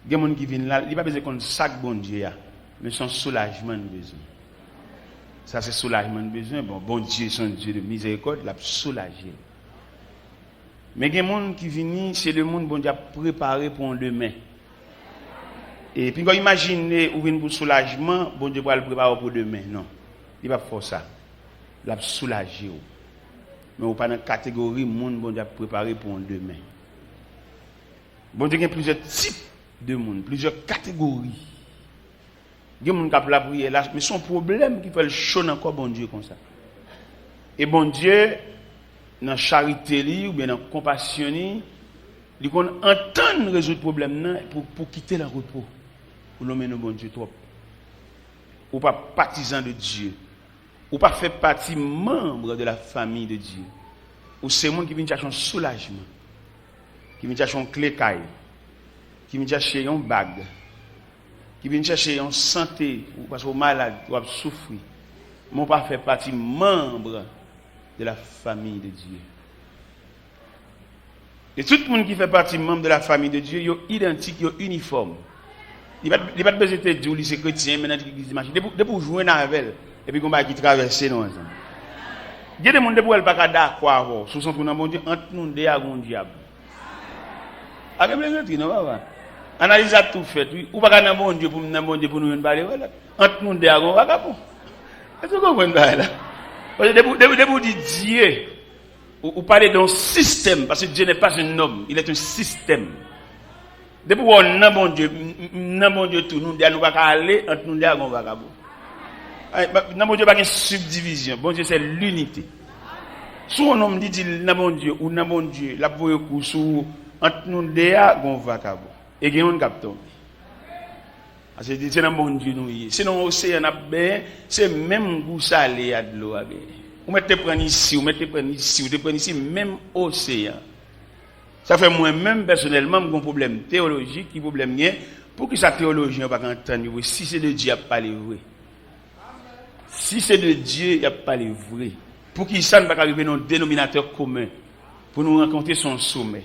Il y a des gens qui viennent là, il n'y a pas besoin qu'on sac bon Dieu, mais son soulagement de besoin. Ça, c'est soulagement de besoin. Bon Dieu, son Dieu de miséricorde, il a soulagé. Mais il y a des gens qui viennent, c'est le monde bon Dieu a préparé pour un demain. Et puis, quand imaginez ou vient pour soulagement, bon Dieu va le préparer pour demain. Non, il va faire ça. Il a soulagé. Mais vous pas dans la catégorie monde bon Dieu a préparé pour un demain. Bon Dieu, il y a plusieurs types de monde, plusieurs catégories. Il y a des gens qui ont la prière là, mais son problème qui fait le chaud encore bon Dieu comme ça. Et bon Dieu, dans la charité ou bien dans la compassion, il entend résoudre le problème pour quitter le repos. Pour l'homme bon Dieu trop. Ou pas partisan de Dieu. Ou pas fait partie membre de la famille de Dieu. Ou c'est monde qui vient chercher un soulagement. Qui vient chercher un clé caille. Qui vient chercher un bague. Qui vient chercher une santé, ou parce qu'on est malade, ou a souffrir. Mais pas fait partie membre de la famille de Dieu. Et tout le monde qui fait partie membre de la famille de Dieu, ils sont identiques, ils sont uniformes. Il n'y a pas besoin de dire que c'est chrétien, maintenant l'église de machine. Depuis jouer dans la ville, et puis qu'on va qui traverse non. Il y a des gens qui ne peuvent pas d'accord sur son tournant, entre nous et un diable. Avec les gens, non, analyse à tout fait, oui. Ou pas qu'un bon Dieu pour nous parler, voilà. Entre nous, des agons, vagabonds. Est-ce que vous comprenez là? Parce que debout dit Dieu, ou parler d'un système, parce que Dieu n'est pas un homme, il est un système. Depuis qu'on a bon Dieu tout, nous ne pas aller entre nous, des agons, vagabonds. Non, bon Dieu, pas une subdivision. Bon Dieu, c'est l'unité. Si un homme dit, non, bon Dieu, ou non, bon Dieu, la pour coup, sous, entre nous, des agons, vagabonds. Et il y a un capteur. C'est un bon Dieu nous. Sinon, l'océan c'est même goût salé à de l'eau. Vous mettez prendre ici, vous mettez prendre ici, vous mettez prendre ici, même océan. Ça fait moi-même, personnellement, mon problème théologique, qui problème bien, pour que sa théologie n'a pas entendre, si c'est de Dieu, il n'y a pas les vrais. Si c'est de Dieu, il n'y a pas les vrais. Pour qu'il ne pas arriver dans un dénominateur commun, pour nous rencontrer son sommet.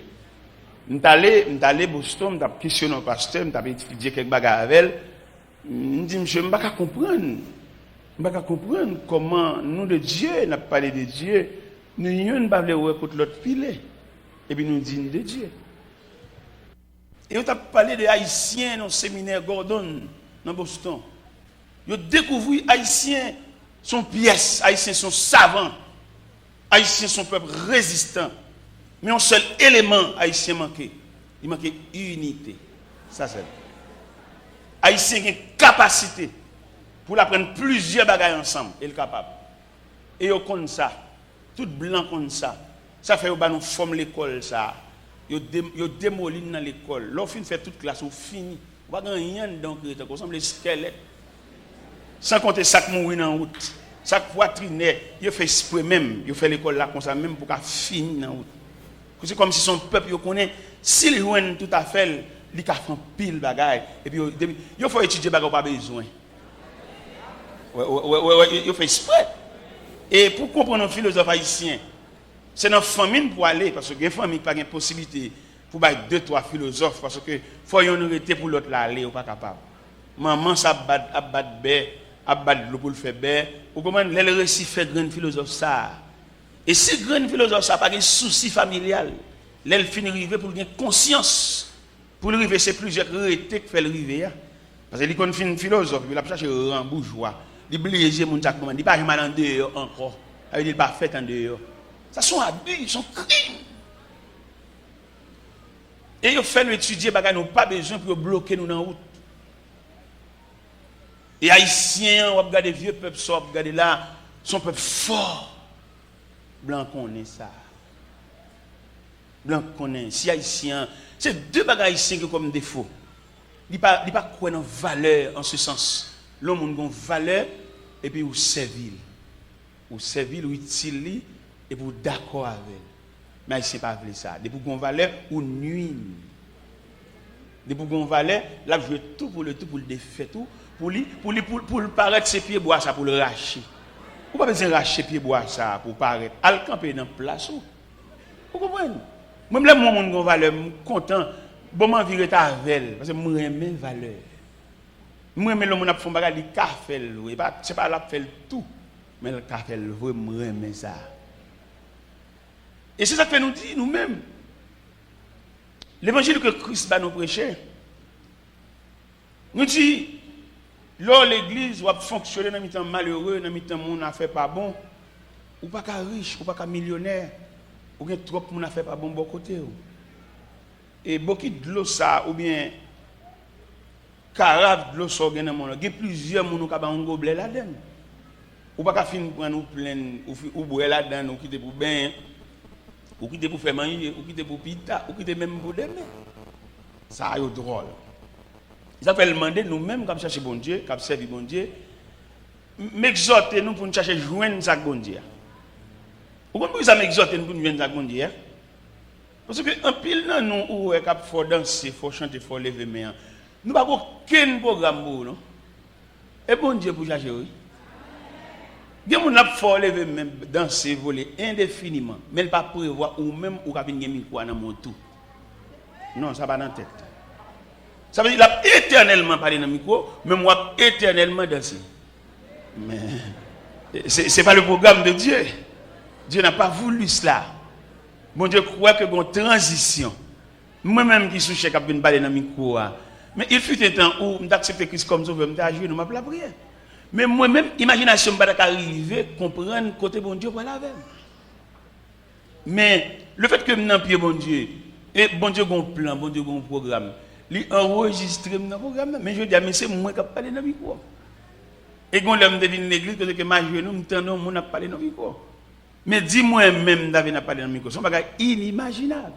Je suis allé à Boston, je questionné un pasteur, je étudié quelques bagages avec elle. Je me dis, monsieur, je ne peux pas comprendre. Je ne peux pas comprendre comment nous de Dieu, nous avons parlé de Dieu, nous ne pas contre l'autre filet. Et puis nous disons de Dieu. Et on a parlé des Haïtiens dans le séminaire Gordon, dans Boston. Ils ont découvert les Haïtiens sont pièces, Haïtiens sont savants, Haïtiens sont peuple résistant. Mais un seul élément haïtien manquait. Il manquait unité. Ça c'est. Haïtien a une capacité pour apprendre plusieurs bagages ensemble. Il est capable. Et ils comme ça. Tout blanc comme ça. Ça fait que nous formons l'école ça. Ils démolissent dans l'école. Lorsqu'on fait toute classe, on finit. On va rien donc on ressemble les squelettes. Sans compter ça qui mourit en route. Ça qui poitrine, il fait exprès même. Il fait l'école là comme ça même pour qu'à finir en route. C'est comme si son peuple connaît, s'il joue tout à fait, il a fait pile bagaille. Et puis, il faut étudier bagaille, pas besoin. Il fait exprès. Et pour comprendre un philosophe haïtien, c'est dans la famille pour aller, parce que les familles n'ont pas de possibilité pour battre 2-3 philosophes, parce que faut y en arrêter pour l'autre aller, ou pas capable. Maman, ça bat l'eau pour le faire bé. Ou comment les récits fait grand philosophe ça. Et si grand philosophe ça pas de souci familial, l'elle finit arriver pour gagner conscience. Pour arriver c'est plusieurs rétés qui fait le river. Parce que il fin philosophe, il a cherché un bourgeois, il bléger mon ça comment, il pas mal en dehors encore. Il pas fait en dehors. Ça sont abus, sont crimes. Et il fait nous étudier bagay nous pas besoin pour bloquer nous dans route. Et haïtiens, on regarde vieux peuple ça, on regarde là, son peuple fort. Blanc connaît ça. Blanc connaît. Si haïtien, c'est deux bagages haïtiens qui ont comme défaut. Il pas quoi dans valeur en ce sens. L'homme a une valeur et puis ou servile. Ou servile ou utile et pour d'accord avec. Mais haïtien pas veut ça. Des pour une valeur ou nuit. Des pour une valeur, là je veux tout pour le défaire tout pour le paraître ses pieds bois ça pour le racher. Ou pas besoin de racher pied bois ça pour paraître. Al camper dans place. Vous comprenez? Même là mon monde gon valeur content bon m'en virer ta vel parce que moi aimer valeur. Moi aimer le monde a font bagarre li ka fait et pas c'est pas la fait tout mais le ka fait vraiment aimer ça. Et c'est ça que fait nous dire nous-mêmes. L'évangile que Christ va nous prêcher. Nous dit lors l'église va fonctionner dans mi-temps malheureux, dans mi-temps monde a fait pas bon, ou pas qu'à riche, ou pas qu'à millionnaire, ou bien trop monde a fait pas bon côté. Et beaucoup de l'eau ça ou bien carafe de l'eau ça gagne monde, il y a plusieurs monde qui ba un gobelet là-dedans. Ou pas qu'à fin prendre plein ou boire là-dedans, ou quitter pour bain, ou quitter pour faire manger, ou quitter pour pita, ou quitter même pour demain. Ça est drôle. Ça fait demander nous-mêmes comme chercher bon Dieu, comme servir bon Dieu, m'exhorter nous pour nous chercher joindre ça bon Dieu. Vous comprenez ça m'exhorter nous pour nous joindre ça bon Dieu? Parce que en pile dans nous où est cap faut danser, faut chanter, faut lever main. Nous pas aucun programme pour nous. Et bon Dieu pour chercher oui. Bien mon n'a faut lever même danser, voler indéfiniment, mais il pas prévoir ou même ou capine gagner micro dans mon tout. Non, ça va dans tête. Ça veut dire qu'il a éternellement parlé dans le micro, mais moi éternellement dansé. Mais ce n'est pas le programme de Dieu. Dieu n'a pas voulu cela. Bon Dieu croit que une transition. Moi-même qui suis chef qui vient parler dans le micro. Mais il fut un temps où j'acceptais Christ comme sauveur, je joué dans ma prière. Mais moi-même, imagination ne pas arriver, comprendre côté bon Dieu pour la veille. Mais le fait que je n'ai pas bon Dieu, et bon Dieu a un plan, bon Dieu a un programme. Il enregistre dans le programme, mais je dis, mais c'est moi qui parle dans le micro. Et quand l'homme devine l'église, parce que ma jeune, nous entendons, on a parlé dans le micro. Mais dis-moi même, David n'a parlé dans le micro. C'est un bagage inimaginable.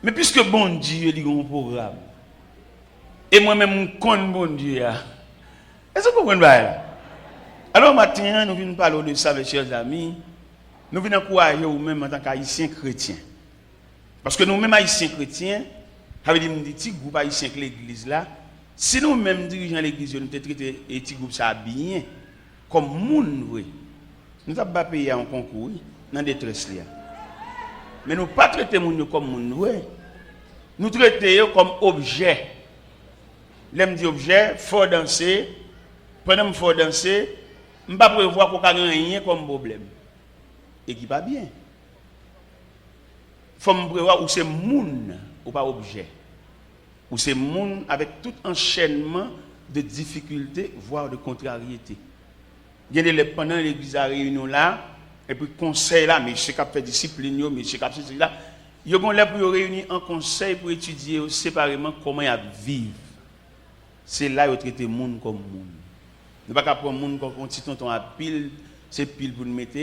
Mais puisque bon Dieu a un programme, et moi-même, je connais bon Dieu. Est-ce que vous comprenez ça? Alors, maintenant, nous venons parler de ça, mes chers amis. Nous venons encourager vous-même en tant qu'haïtiens chrétiens. Parce que nous-mêmes, haïtiens chrétiens, avec des petits groupes haïtiens que l'église là, si nous-mêmes dirigeants de l'église, nous traitons les petits groupes ça bien, comme moun, oui. Nous n'avons pas payé un concours dans des détresse. Mais nous ne pas traiter moun comme moun, oui. Nous traitons comme objet. L'aime dit objet, faut danser. Pendant que faut danser, je ne peux pas prévoir qu'on ait rien comme problème. Et qui va bien. Il faut me prévoir où c'est moun ou pas objet. Où c'est moun avec tout enchaînement de difficultés, voire de contrariétés. Il y a pendant l'église à réunion là, et puis conseil là, mais je sais qu'il fait discipline, mais je sais qu'il fait là. Il y a là pour réunir en conseil pour étudier séparément comment il vivre. C'est là où traiter moun comme moun. Ne pas prendre moun comme un petit tonton à pile, c'est pile pour nous mettre.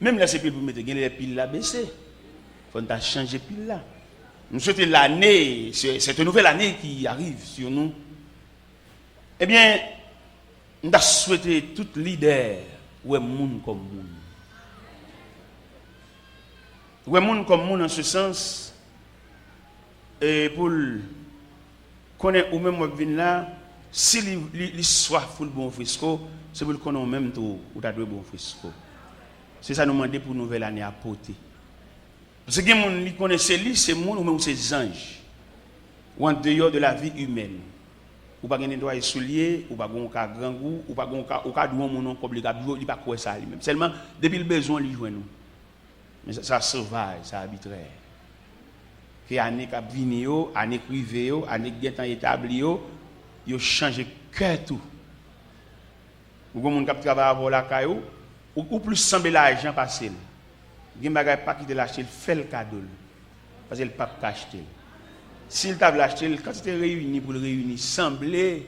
Même là c'est pile pour nous mettre, il y a les piles là baissées. Il faut changer pile là. Nous souhaitons l'année, c'est une nouvelle année qui arrive sur nous. Eh bien, nous souhaitons tout leader ou moun comme moun. Ou moun comme moun en ce sens, et pour connaître ou même moi venir là, si l'histoire fout le bon frisco, c'est pour le connaître même tout ou t'as deux bons frisco. C'est ça nous demander pour nouvelle année à porter. Parce que les gens qui connaissent lui, c'est moun ou même c'est anges. Ou en dehors de la vie humaine. Ou pas gagner droit soulier, ou pas gon ka grand goût, ou pas gon ka ou ka douan mon nom comme il pas quoi ça lui-même. Seulement depuis le besoin lui joindre nous. Mais ça sauvage, ça arbitraire. Que année cap vini yo, année privé yo, année getan établi yo changé cœur tout. Ou gon moun k'ap travailler avant la caillou ou plus semble l'argent passer. Gen bagay pas quitter l'acheter, fait le cadeau. Parce que le pas acheter. S'il t'a l'acheter, quand tu es réuni pour le réunir, sembler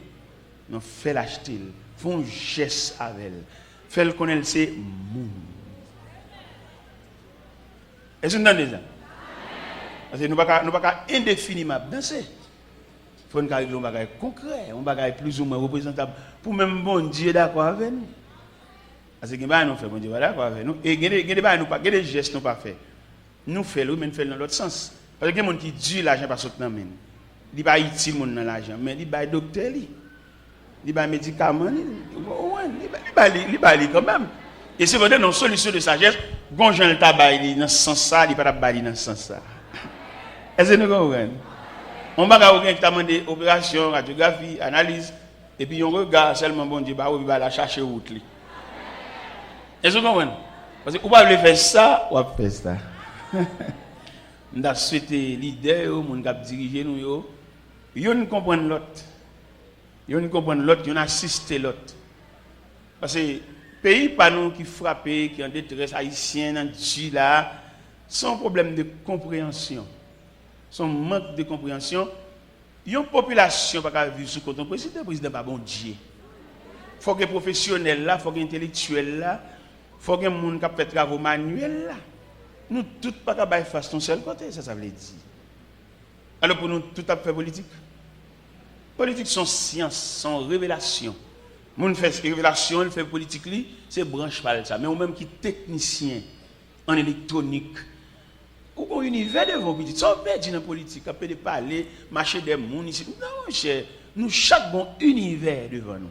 non fait l'acheter. Font un geste avec elle. Fait le connaître c'est moun. Est-ce que vous entendez ça? Parce que nous ne pouvons pas indéfiniment danser. Il faut nous régler un bagage concret, un bagage plus ou moins représentable. Pour même bon Dieu d'accord avec nous. Parce que nous fait bon Dieu d'accord avec nous. Et il y a des gestes que nous pas fait. Nous faisons, mais nous faisons dans l'autre sens. Parce que il y a des gens qui disent l'argent pas sortir dans main. Il n'est pas utile dans l'argent, mais il va docteur, il va médicament, il va quand même. Et c'est vraiment une solution de sagesse. Quand Jean le tabac dans ce sens-là, il ne peut pas dans ce sens-là. Est-ce que nous comprenons? On va qui t'a demandé opération, radiographie, analyse, et puis on regarde seulement bon Dieu, il va la chercher route. Est-ce que vous comprenez? Parce que vous pouvez faire ça, ou faire ça. On a souhaité l'idée, on a dirigé nous, ils ne comprennent l'autre. Ils ne comprennent l'autre, ils assistent l'autre. Parce que pays pas nous qui frappent, qui ont détresse haïtienne, là, son problème de compréhension, son manque de compréhension, il y a une population qui va vivre sous le président, le président pas bon Dieu. Il faut que les professionnels là, il faut que les intellectuels là, il faut que les gens qui fait travaux manuels là. Nous tous pas capable faire ton seul côté, ça veut dire. Alors pour nous tout à fait politique. Politique sont science, sont révélation. Moun fait révélation, il fait politique c'est branche pas ça. Mais ou même qui technicien en électronique ou un univers de vos petits, ça peut dire dans politique, après de parler, marcher des monde ici. Non, cher, nous chaque bon univers devant nous.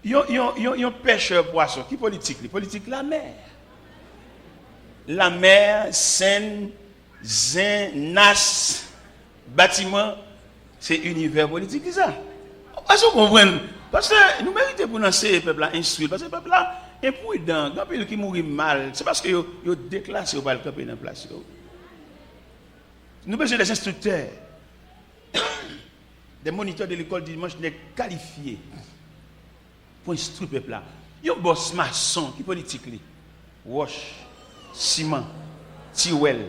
Yon pêcheur poisson qui politique, politique la mer. La mer, Seine, Zin, Nas, bâtiment, c'est univers politique ça. Est-ce que vous comprenez? Parce que nous méritons pour lancer le peuple à instruire. Parce que le peuple là est imprudent. Quand il qui mourit mal, c'est parce que vous déclassez pas le camp dans la place. Nous besoin des instructeurs, des moniteurs de l'école dimanche qualifiés pour instruire le peuple là. Il y a un boss maçon qui politique. Wash, ciment, tiwel,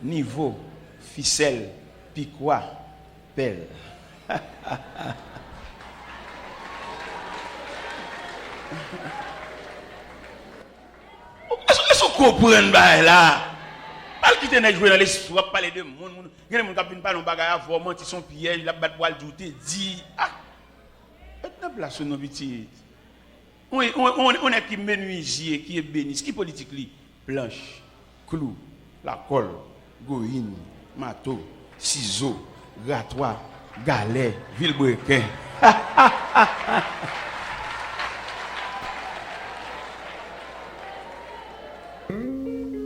niveau, ficelle, piquois, pelle. Est-ce que vous comprenez là? Pas quitter les jouer dans l'histoire, parler de monde. Il y a des gens qui ne parlent pas de bagages, vraiment, ils sont pièges, ils battent pour le douter, dit ah, maintenant place sur nos petits. On est qui menuisier, qui est béni, qui est politique, planche, clou, la colle, goïne, marteau, ciseaux, grattoir, galet, vilebrequin.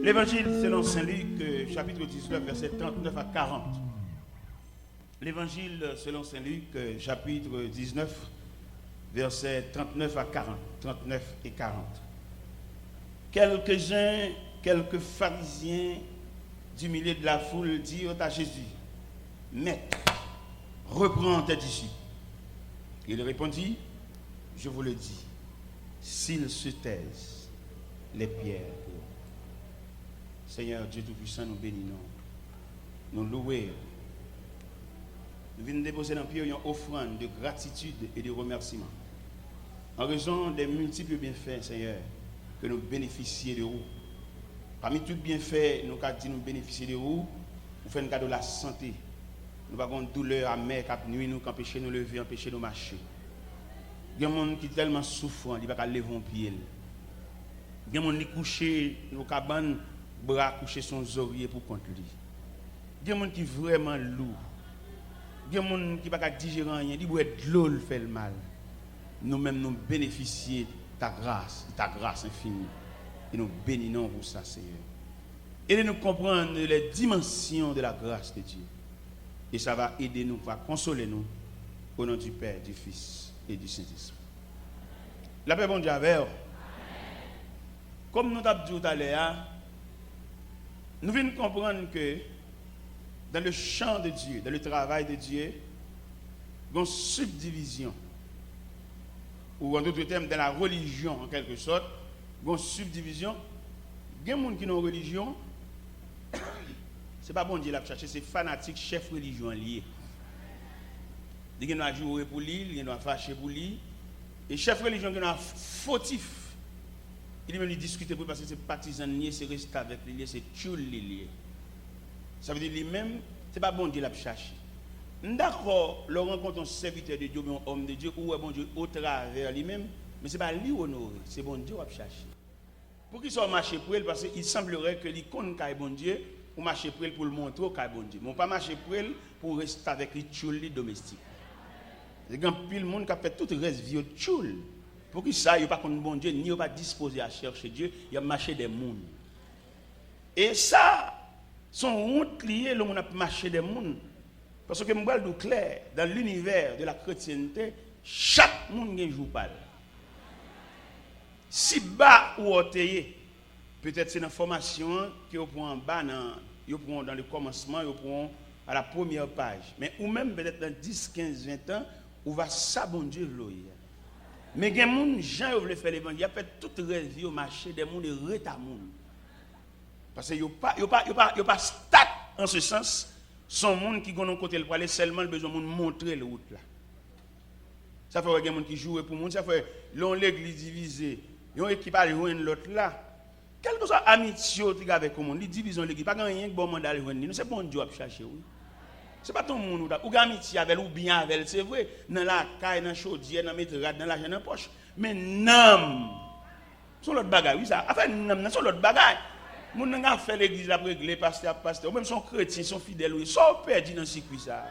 L'évangile selon Saint Luc, chapitre 19, verset 39 à 40. L'évangile selon Saint Luc, chapitre 19, verset 39 à 40. 39 et 40. Quelques-uns, quelques pharisiens du milieu de la foule dirent à Jésus, Maître, reprends tes disciples. Il répondit, je vous le dis, s'ils se taisent, les pierres. Seigneur Dieu Tout-Puissant, nous bénissons, nous louons. Nous venons déposer dans le pied une offrande de gratitude et de remerciement. En raison des multiples bienfaits, Seigneur, que nous bénéficions de vous. Parmi tous les bienfaits, nous avons dit nous bénéficier de vous, nous faisons un cadeau de la santé. Nous avons une douleur amère qui nuit nous, qui empêche de nous lever, empêche de nous marcher. Il y a des gens qui sont tellement souffrants, ils ne peuvent pas lever un pied. Il y a des gens qui couchent dans nos cabanes, bras couchés son oreiller pour contre lui. Il y a des gens qui sont vraiment lourds. Il y a des gens qui ne peuvent pas digérer rien, ils doivent être de l'eau, fait le mal. Nous-mêmes, nous bénéficions de ta grâce infinie. Et nous bénissons pour ça, Seigneur. Et nous comprendre les dimensions de la grâce de Dieu. Et ça va aider nous, va consoler nous, au nom du Père, du Fils et du Saint-Esprit. La paix, bon Dieu, avec vous. Comme nous l'avons dit tout à l'heure, nous venons comprendre que dans le champ de Dieu, dans le travail de Dieu, il y a une subdivision. Ou en d'autres termes, dans la religion, en quelque sorte, il y a une subdivision. Il y a des gens qui ont une religion, ce n'est pas bon Dieu l'a cherché, c'est fanatique, chef religion lié. Il y a des gens qui jouer pour lui, il y a des gens qui fâcher pour lui. Et chef religion qui est fautif, il même discuter parce que c'est partisan lié, c'est rester avec lui, c'est tchoul lié. Ça veut dire lui-même, ce n'est pas bon Dieu l'a cherché. D'accord, le rencontre un serviteur de Dieu, un homme de Dieu, ou un bon Dieu au travers lui-même, mais ce n'est pas lui honoré, c'est bon Dieu qui a cherché. Pour qu'il soit marché pour elle, parce qu'il semblerait que l'icône est bon Dieu, ou marcher pour elle pour le montrer qu'il est bon Dieu. Mais on ne pas marcher pour elle pour rester avec les tchouls domestiques. Il y a pile de monde qui a fait tout le reste vie au tchoul. Pour que ça, il n'y a pas contre bon Dieu, ni il pas disposé à chercher Dieu, il y a marché des mondes. Et ça, son honte liée, le monde a marché des mondes. Parce que je suis clair, dans l'univers de la chrétienté, chaque monde a un jour parle. Si bas ou oteye, peut-être c'est une formation que vous prenez en bas, dans le commencement, vous prenez à la première page. Mais ou même peut-être dans 10, 15, 20 ans, vous va s'abondir l'oeil. Mais il y a des gens qui veulent faire l'évangile, ils fait toute rêve au marché, des gens qui reta moun. Parce que ils pas stat en ce sens, son monde qui ont côté le aller seulement besoin de montrer le route là. Ça fait des gens qui jouent pour monde, ça fait l'église divisée. Il y a un équipe à joindre l'autre là. Quelle que soit l'amitié avec le monde, ils divisent l'église. Pas rien que bon mandat à joindre. C'est bon Dieu à chercher. Ce n'est pas tout le monde ou amitié avec ou bien avec, c'est vrai. Dans la caille, dans la chaudière, dans la métrade, dans l'argent, dans la poche. Mais non. C'est l'autre bagaille, oui ça. Enfin, non, c'est l'autre bagaille. Les gens qui fait l'église pour régler, pasteur, ou même sont chrétiens, sont fidèles, ils sont perdus dans ce circuit ça.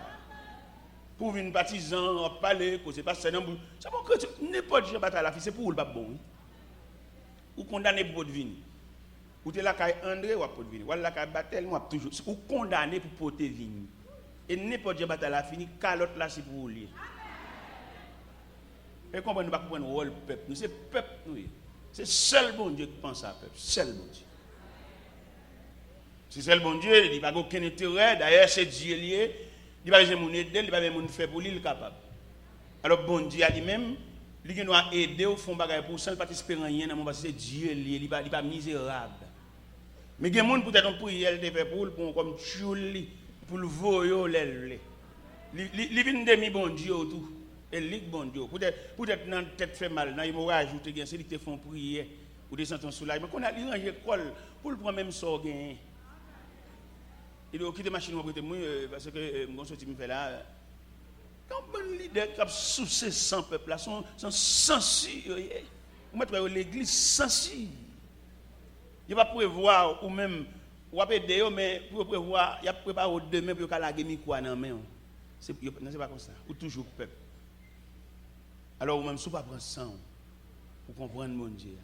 Pour venir partisan, parler, causer pasteur, c'est bon chrétien. N'importe qui bataille la fille, c'est pour le pas bon. Ou condamné pour votre vie. Ou tu es là avec André ou pour votre vie. Ou là avec Batel, ou toujours. Ou condamné pour porter vie. Et n'importe qui bataille la fini, calotte là c'est pour vous lire. Et comment nous ne pouvons pas prendre le rôle peuple. Nous c'est peuple nous. C'est seul bon Dieu qui pense à peuple. Seul bon Dieu. C'est seul bon Dieu, il n'y a pas aucun intérêt. D'ailleurs, c'est Dieu lié. Il n'y a pas besoin de aider, il n'y a pas besoin de faire pour lui, il est capable. Alors bon Dieu a lui-même. Il nous a aidé au fond bagaille pour ça, il pas espérer rien dans mon parce que c'est Dieu lié, il pas misérable. Mais il y a des gens peut-être en prière de faire pour comme chuli pour le voyer l'elle. Il vient demi bon Dieu tout. Et lit bon Dieu. Peut-être dans tête fait mal, dans l'hémorragie ou te c'est qui te font prier ou descendre sous la mais qu'on a li ranger école pour le prendre même sort gain. Il doit quitter machine moi parce que mon sorti me fait là. Quand un leader qui a soucié sans peuple là, sont sensibles. Vous mettez l'église sensible. Il va prévoir ou même ou aider mais pour prévoir, il a préparé demain pour la gagner quoi dans main. C'est pas comme ça. Ou toujours peuple. Alors ou même sous pas prendre sang pour comprendre mon Dieu.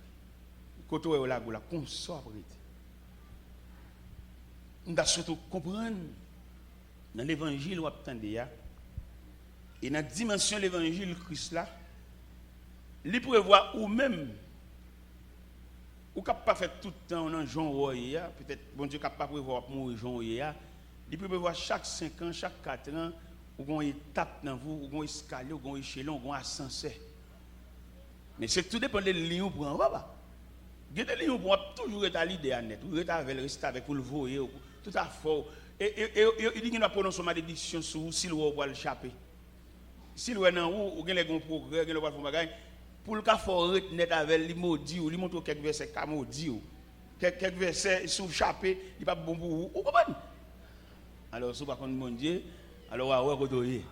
Quand on est là la consobrité. On doit surtout comprendre dans l'évangile où attendez et dans la dimension de l'évangile Christ là, il prévoit ou même ou cap pas faire tout le temps dans Jean Roya, peut-être bon Dieu cap pas prévoir mourir Jean Roya, il prévoit chaque 5 ans, chaque 4 ans ou une étape dans vous, ou un escalier, ou un échelon, ou un ascenseur. Mais c'est tout dépend des lignes pour en bas. Il y a des lignes pour toujours être à l'idée à net, ou rester avec vous le voyer, tout à fait. Et il dit qu'il va prononcer ma décision sur si le roi va le échapper. Si le roi est en haut, ou il y a un progrès, il y a un bagage, pour le cas faut retenir avec lui maudit, ou lui montrer quelques versets comme maudit, quelques versets sous chapé, il pas bon pour vous. Vous comprenez? Alors, si vous ne connaissez pas mon Dieu, alors on va redoyer.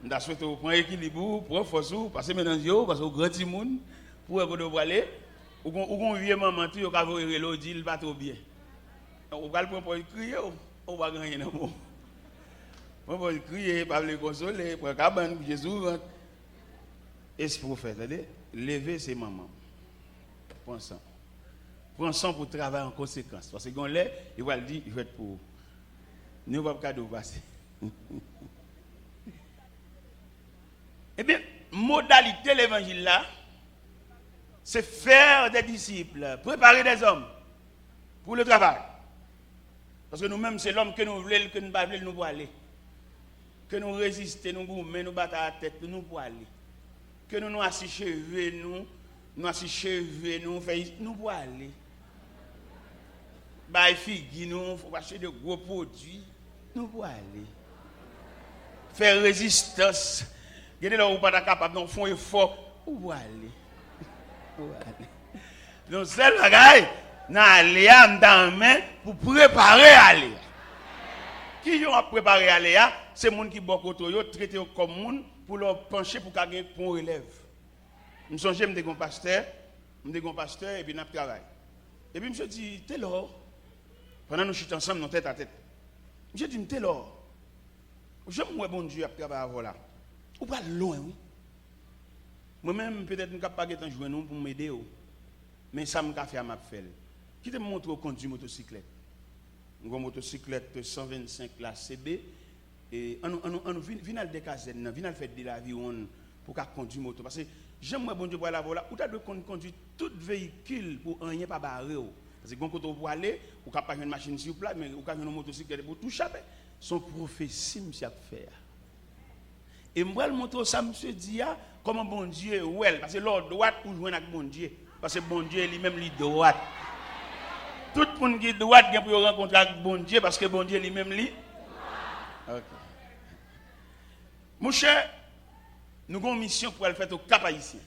On souhaite vous prendre l'équilibre, prendre force, passer maintenant Dieu, parce que vous grand monde, pour vous aller, ou qu'on vieux maman, tu vas voir le dit, il va trop bien. On va le prendre pour crier, on va gagner dans le monde. On va crier, pas le consoler, pour cabane, Jésus rentre. Et ce pour faire, c'est-à-dire, lever ses mamans. Prends ça. Prends ça pour travailler en conséquence. Parce que quand il va le dire, il va être pour vous. Nous ne pouvons pas cadeau passer. Eh bien, modalité de l'évangile là, c'est faire des disciples, préparer des hommes pour le travail. Parce que nous-mêmes, c'est l'homme que nous voulons, que nous ne voulons nous pour aller. Que nous résistons, nous gourmets, nous battons la tête, nous pour aller. Que nous assis cheveux, nous assis cheveux, nous pour aller. Bah, figues, nous, faut acheter de gros produits, nous pour aller. Faire résistance. Regardez là où pas capable de faire un effort, où pour aller. Donc, c'est le gars, nous allons dans la main pour préparer à aller. Qui ont préparé à aller, c'est les gens qui sont traités comme monde pour leur pencher pour qu'ils aient un bon relève. Je me souviens, je suis un pasteur, et puis je travaille. Et puis je me dis, t'es là. Pendant que nous sommes ensemble, tête à tête. Je dis, t'es là. Je me bon Dieu à travailler là. Ou pas loin, oui. Moi-même, peut-être que je ne peux pas jouer pour m'aider. Mais ça me fait à ma felle. Qui te montre au conduit motocyclette? Une motocyclette 125 la CB. et on vient des casernes, vient faire de l'avion pour qu'à conduire moto parce que j'aimerais bon Dieu pour la voilà ou tu dois conduire tout véhicule pour rien pas barrer parce que quand on pour aller ou capable une machine sur place mais ou capable une motocyclette pour tout chaper son prophétie monsieur a fait et moi le moto ça monsieur dit comment bon Dieu ouais parce que l'ordre droite pour joindre avec bon Dieu parce que bon Dieu lui-même lui droite tout le monde qui est droite vient pour rencontrer avec bon Dieu parce que bon Dieu lui-même lui OK mon cher nous avons une mission pour aller faire au Cap Haïtien.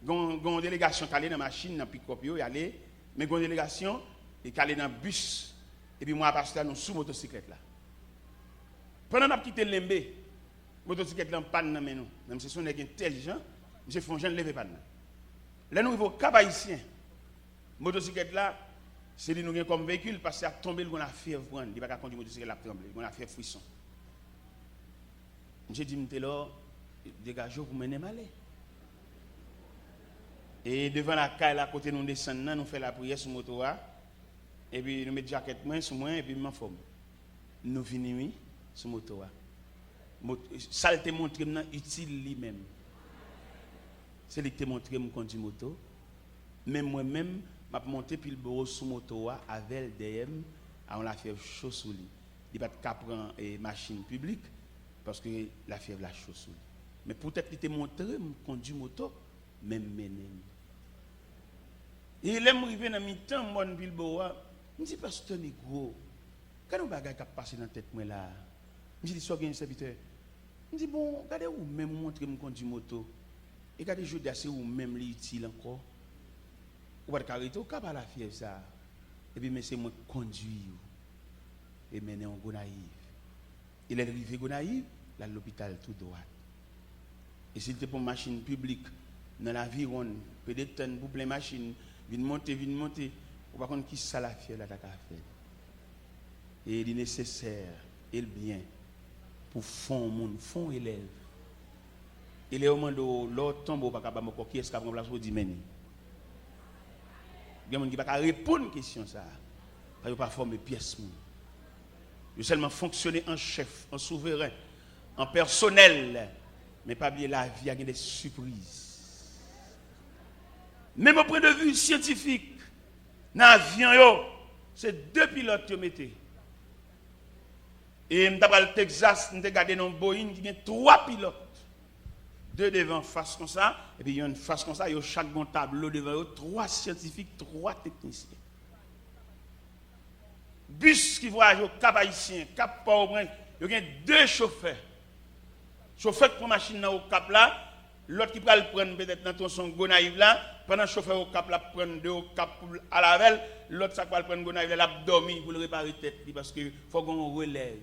Nous avons une délégation qui est dans la machine, dans le pick-up, mais nous avons une délégation qui est dans le bus. Et puis moi, pasteur, nous sous motocyclette là. Pendant que nous avons quitté Lembe, la motocyclette là panne dans nous. Même si on est intelligent, M. Fonjean ne lève pas. Là, nous arrivons au Cap Haïtien. La motocyclette là, c'est nous avons comme véhicule parce qu'il a tombé, il a fait prendre. Il n'y a pas conduire la motocyclette là, il a fait frisson. J'ai dit, là, dégagez pour mener malé. Et devant la caille, à côté, nous descendons, nous faisons la prière sur le moto. Et puis nous mettons jaquette moins sur moi, et puis nous m'en forme. Nous venons sur le moto. Ça te montre utile lui-même. C'est lui qui te montre que je conduis moto. Même moi-même, je vais monter puis le bureau sur le moto avec DM, on l'a fait chaud sur lui. Il ne va pas prendre une machine publique parce que la fièvre la chaud sur lui. Mais peut-être qu'il te montré, je conduis moto, même mené. Et il est arrivé dans mi-temps, moi, dans Bilboa, je me dis, pasteur Negro, quand on bagaille qui passe dans la tête, moi là, je me dis, soit un serviteur, je me dis, bon, regardez où même montrer que je conduis moto, et regardez, je dis, c'est où même l'utile encore. Ou pas de carité, ou pas la fièvre ça. Et puis, mais c'est moi qui conduis, et mener en Gonaïve. Il est arrivé à Gonaïve, là, l'hôpital tout droit. Et s'il était pour une machine publique, dans l'aviron, peut-être pour plein machine, vient monter, ou par contre, qui ça la fièvre là, t'as fait. Et il est nécessaire, et le bien, pour fond élève. Il est au moment où l'autre tombe, ou pas capable de qui est-ce qui a pris place pour dire, mais il y a des gens qui ne peuvent pas répondre à la question, ça. Parce qu'ils ne peuvent pas former pièce. Ils seulement fonctionner en chef, en souverain, en personnel. Mais pas oublier la vie, il y a des surprises. Même au point de vue scientifique, dans l'avion, c'est 2 pilotes qui mettent. Et dans le Texas, nous avons regardé dans Boeing, il y a 3 pilotes. 2 devant face comme ça, et puis il y a une face comme ça, il y a chaque bon tableau devant eux, 3 scientifiques, 3 techniciens. Bus qui voyage au Cap Haïtien, Cap Port-au-Prince, il y a 2 chauffeurs. Chauffeur qui prend machine au Cap là, l'autre qui prend le prendre peut-être dans son Gonaïve là, pendant le chauffeur au Cap là, prendre 2 au Cap à la veille, l'autre ça va prendre Gonaïve là, dormir pour le réparer tête parce qu'il faut qu'on relève.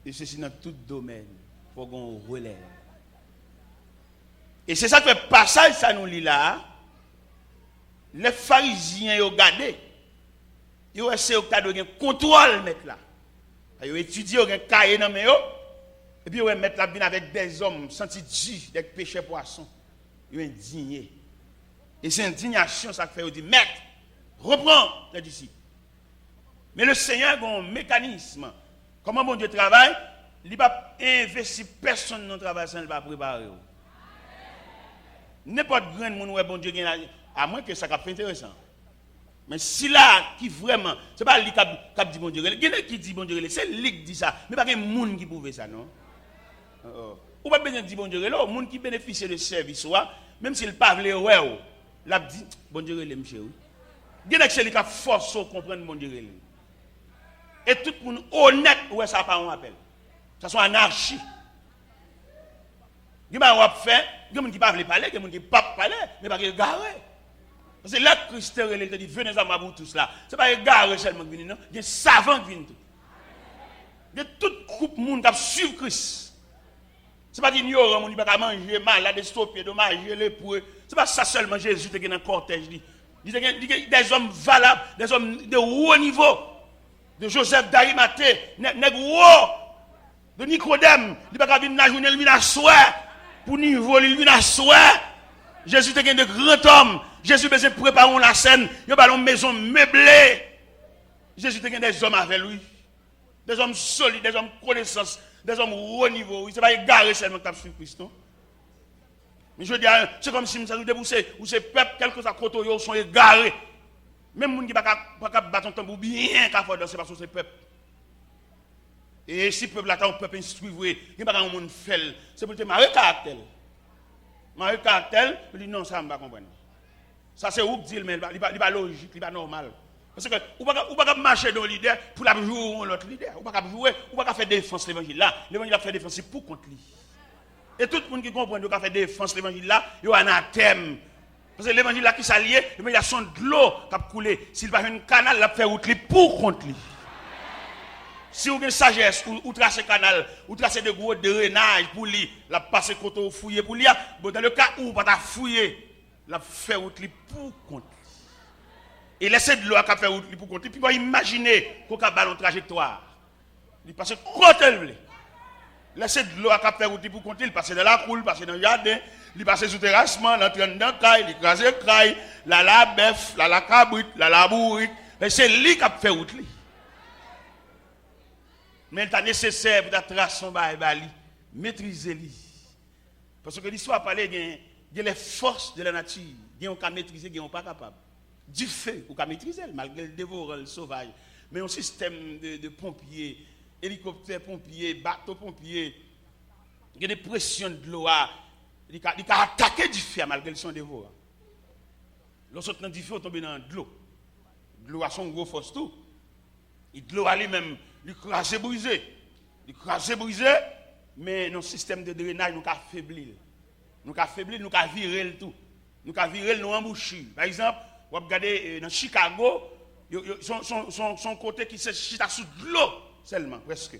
Et ceci dans tout domaine, il faut qu'on relève. Et c'est ça que fait passage ça nous lit là. Les pharisiens ils ont gardé. Ils ont essayé de contrôle mettre là. Ils ont étudié, ils ont cahier dans mes et puis ils ont mettre la bien avec des hommes sentis des péchés poissons. Ils ont indigné. Et c'est indignation ça fait ils dit maître, reprends les disciples. Mais le Seigneur a un mécanisme. Comment mon Dieu travaille, il ne va pas investir personne dans le travail sans le pas préparer. N'importe grand monde où bon Dieu à moins que ça soit intéressant. Mais si là qui vraiment c'est pas lui qui dit bon Dieu, quelqu'un qui dit bon Dieu, c'est lui qui dit ça, mais pas quelqu'un monde qui prouve ça non. Ou pas besoin de dire bon Dieu, là monde qui bénéficie de service même s'il pas veut ouais, l'a dit bon Dieu le monsieur. Quelqu'un qui a force comprendre bon Dieu. Et tout le monde honnête ouais ça pas on appelle. Ça soit anarchie. Il y a des gens qui ne peuvent pas parler, il y a des gens qui ne peuvent pas parler, mais pas garer. Parce que là, Christ te dit, venez à moi tous là. Ce n'est pas garer seulement qui viennent, non. Il y a des savants qui viennent. Il y a toute groupe de monde qui suivent Christ. Ce n'est pas des ignorants qui ne peuvent pas manger mal, des stopiers, de manger les poux. Ce n'est pas ça seulement Jésus qui est dans le cortège. Il y a des hommes valables, des hommes de haut niveau. De Joseph d'Arimathée, de Nicodème. Il ne peut pas venir dans la journée, il vient à soir. Pour niveau, il vient à soir. Jésus était de grands hommes. Jésus besoin de préparer la scène. Il y a une maison meublée. Jésus était des hommes avec lui. Des hommes solides, des hommes connaissance, des hommes haut niveau. Ce n'est pas égaré seulement que tu as suivi Christ, non? Mais je veux dire, c'est comme si ou ces peuples, quel que soit côté, ils sont égarés. Même les gens qui ne pas battre un tambour bien, qu'à faire dans ces parce que c'est peuple. Et si le peuple attend, le peuple instruit, il n'y a pas un monde fait. C'est pour te marrer caractère. Marrer caractère, il dit non, ça ne va pas comprendre. Ça c'est où dit, mais il n'est pas logique, il n'est pas normal. Parce que vous ne pouvez pas marcher dans l'idée pour la jouer l'autre leader. Vous ne pouvez pas jouer, vous ne pouvez pas faire défense de l'évangile là. L'évangile a fait défense pour contre lui. Et tout le monde qui comprend qu'il a fait défense de l'évangile là, il y a un anathème. Parce que l'évangile là qui s'allie, il y a son de l'eau qui a coulé. S'il va faire un canal, il a fait route pour contre lui. Si vous avez une sagesse, ou tracer un canal, ou tracer des gros drainages pour lui, la passer côté ou fouiller pour lui, dans le cas où vous ne pas fouiller, la fait route pour contre lui. Et laisser de l'eau à faire route pour contre lui, puis vous imaginez qu'on a ballon trajectoire. Il passe côté lui. Laissez de l'eau à faire route pour contre lui, il passe dans la cour, il passe dans le jardin, il passe sous terrassement, il entre dans le caille, il écrase le caille, la bœuf, la cabrite, la bourrique. C'est lui qui a fait route. Mais il est nécessaire pour tracer son bail, maîtriser-lui. Parce que l'histoire parle, il y a les forces de la nature, il y a un qui maîtriser, il y a un pas capable. Du feu, on peut maîtriser, malgré le dévoreur, le sauvage. Mais un système de pompiers, hélicoptères pompiers, bateaux pompiers, il y a des pressions de l'eau, il peut attaquer du feu malgré son dévoreur. Lorsqu'on est dans du feu, on tombe dans de l'eau. De l'eau a son gros force tout. Et de l'eau a lui-même, il crase brisé. Il crase brisé, mais nos systèmes de drainage, nous affaiblir. Nous affaiblir, nous virer le tout. Nous virer nous emboucher. Par exemple, vous regardez dans Chicago, son côté qui se chita sous de l'eau seulement, presque.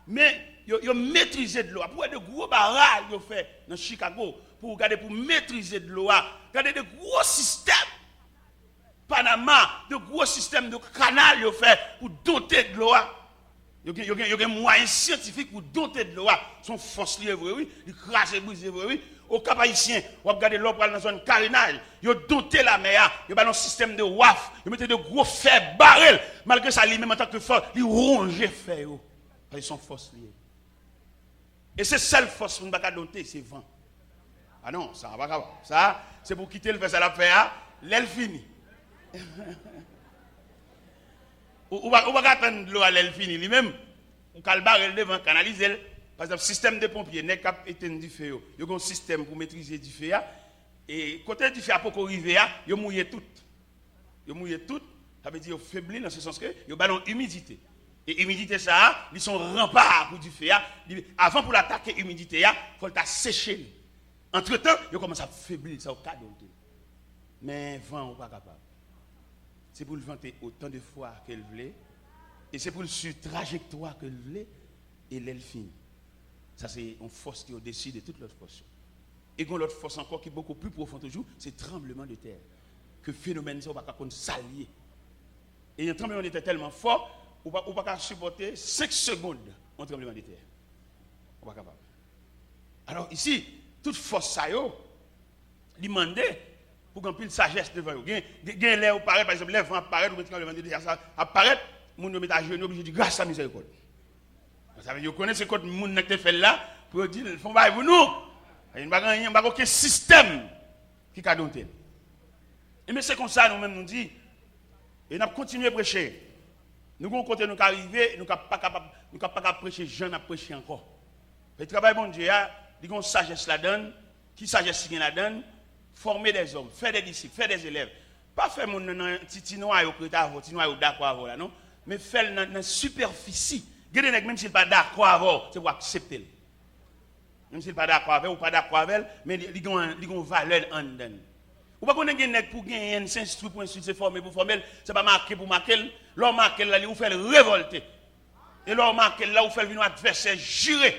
Mais ils ont maîtrisé de l'eau. Pour de gros barrages qu'ils ont fait dans Chicago, pour maîtriser de l'eau, regardez de gros systèmes. Panama, de gros systèmes de canal qu'ils ont fait pour doter de l'eau. Il y a des moyens scientifiques pour doter de l'eau. Son force libre, oui, il crache et brise, oui. Au Cap Haïtien, vous regardez l'eau dans la zone carénage, ils ont doté la mer, ils ont un système de WAF, ils mettent de gros fers barrels, malgré ça, lui-même en tant que fort, ils rongent les fers. Ils sont force liées. Et c'est seule force pour ne pas doter, c'est vent. Ah non, ça va pas. Ça, c'est pour quitter le fait, ça l'a fait, l'aile finie. Ou pas attendre l'eau à l'aile finie lui-même, on va le barrer devant, canaliser. Par exemple, système de pompiers, n'est pas éteint du feu. Il y a un système pour maîtriser du feu. Et côté du feu, pour arriver, il mouille tout. Il mouille tout, ça veut dire qu'il faiblit dans ce sens que il y a une humidité. Et l'humidité, ça, ils sont remparts pour du feu. Avant pour l'attaquer l'humidité, il faut le sécher. Entre-temps, il commence à faiblir, ça au cas d'autre. Mais vent, on n'est pas capable. C'est pour le vanter autant de fois qu'elle voulait. Et c'est pour le suivre trajectoire qu'elle voulait. Et l'elle finit. Ça, c'est une force qui est au-dessus de toute l'autre force. Et une autre force encore qui est beaucoup plus profonde toujours, c'est le tremblement de terre. Que phénomène, ça, on ne va pas s'allier. Et un tremblement de terre tellement fort, on ne va pas supporter 5 secondes un tremblement de terre. On ne va pas capable. Alors ici, toute force, ça y est, demande pour qu'on puisse sagesse devant vous. Il y a l'air où paraît, par exemple, les vents apparaissent, ou tremblement de terre apparaît, mon homme est à genoux, obligé de dire grâce à miséricorde. Ça veut dire que vous connaissez ce que les gens ont fait là pour dire qu'ils font bail pour nous. Il n'y a pas aucun système qui a donné. Et mais c'est comme ça nous-mêmes nous disons. Et nous continuons à prêcher. Nous avons côté nous arriver, nous ne sommes pas capables de prêcher, je n'ai pas prêché encore. Le travail bon Dieu, il y a une sagesse la donne, qui sagesse qui la donne, former des hommes, faire des disciples, faire des élèves. Pas faire mon petit noir au prétard, petit noir au d'accord là non, mais faire dans la superficie. Même s'il n'est pas d'accord avec, c'est pour accepter. Même s'il n'est pas d'accord avec ou pas d'accord avec, mais il a une valeur en dedans. Ou pas qu'on ait un pour gagner, s'instruire pour instruire, se former pour former, ce n'est pas marqué pour marquer. L'homme marqué là, il vous fait révolter. Et l'homme marqué là, il fait venir adversaire jurer.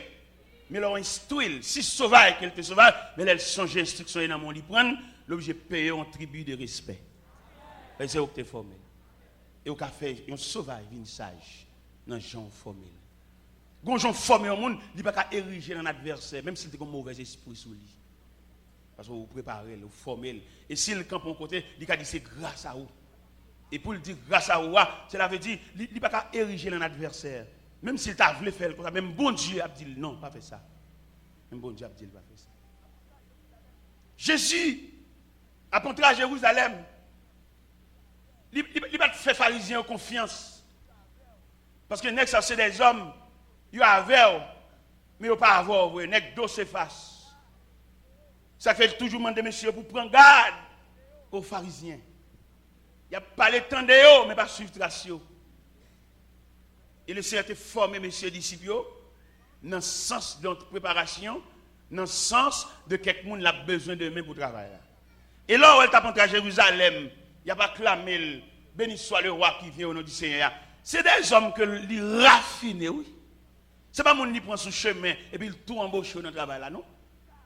Mais l'homme instruit, si sauvage qu'elle te sauvage, mais elle change l'instruction dans mon lit prendre, l'objet payer un tribut de respect. C'est ce que tu es formé. Et au café, un sauvage, une sage. Dans les gens formés. Quand les gens formés au monde, il ne peut pas ériger un adversaire, même s'il a un mauvais esprit sur lui. Parce que vous préparez, vous formez. Et s'il campe en côté, il a dit c'est grâce à vous. Et pour le dire grâce à vous, cela veut dire qu'il ne peut pas ériger un adversaire. Même s'il t'a voulu faire comme ça, même bon Dieu a dit non, pas faire ça. Même bon Dieu a dit pas faire ça. Jésus a entré à Jérusalem. Il va faire pharisien confiance. Parce que les c'est des hommes, ils avaient, mais ils n'ont pas avoir, les nègres d'eau s'effacent. Ça fait toujours demander, monsieur, pour prendre garde aux pharisiens. Il n'y a pas le temps de eux, mais pas suivre trace. Et le Seigneur a formé, messieurs disciples, dans le sens de notre préparation, dans le sens de quelqu'un qui a besoin de main pour travailler. Et là où elle t'a entré à Jérusalem, il n'y a pas clamé, béni soit le roi qui vient au nom du Seigneur. C'est des hommes que lui raffinent, oui. Ce n'est pas mon qui prend son chemin et puis il tout embauche dans le travail là, non?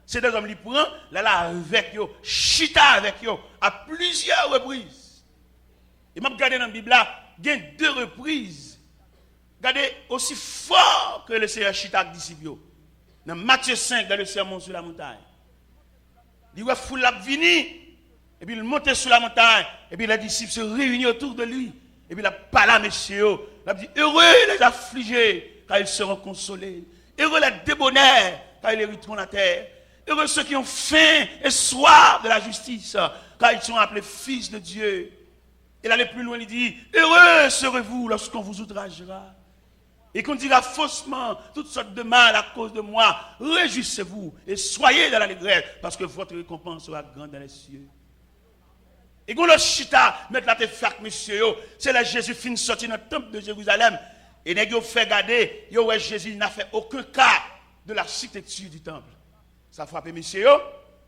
C'est des hommes qui prennent, là avec eux, chita avec eux, à plusieurs reprises. Et m'a regardé dans la Bible là, il y a 2 reprises. Regardez, aussi fort que le Seigneur chita avec les disciples. Dans Matthieu 5, dans le sermon sur la montagne. Il voit foule la venir, et puis il monte sur la montagne, et puis les disciples se réunissent autour de lui. Et puis il a parlé à messieurs, il a dit, heureux les affligés, car ils seront consolés. Heureux les débonnaires, car ils hériteront la terre. Heureux ceux qui ont faim et soif de la justice, car ils sont appelés fils de Dieu. Il allait plus loin, il dit, heureux serez-vous lorsqu'on vous outragera. Et qu'on dira faussement toutes sortes de mal à cause de moi, réjouissez-vous et soyez dans l'allégresse, parce que votre récompense sera grande dans les cieux. Et quand le chita, mettre la tête fac, monsieur, c'est là Jésus finit sorti dans le temple de Jérusalem. Et les gens fait garder, Jésus n'a fait aucun cas de l'architecture du temple. Ça frappe monsieur,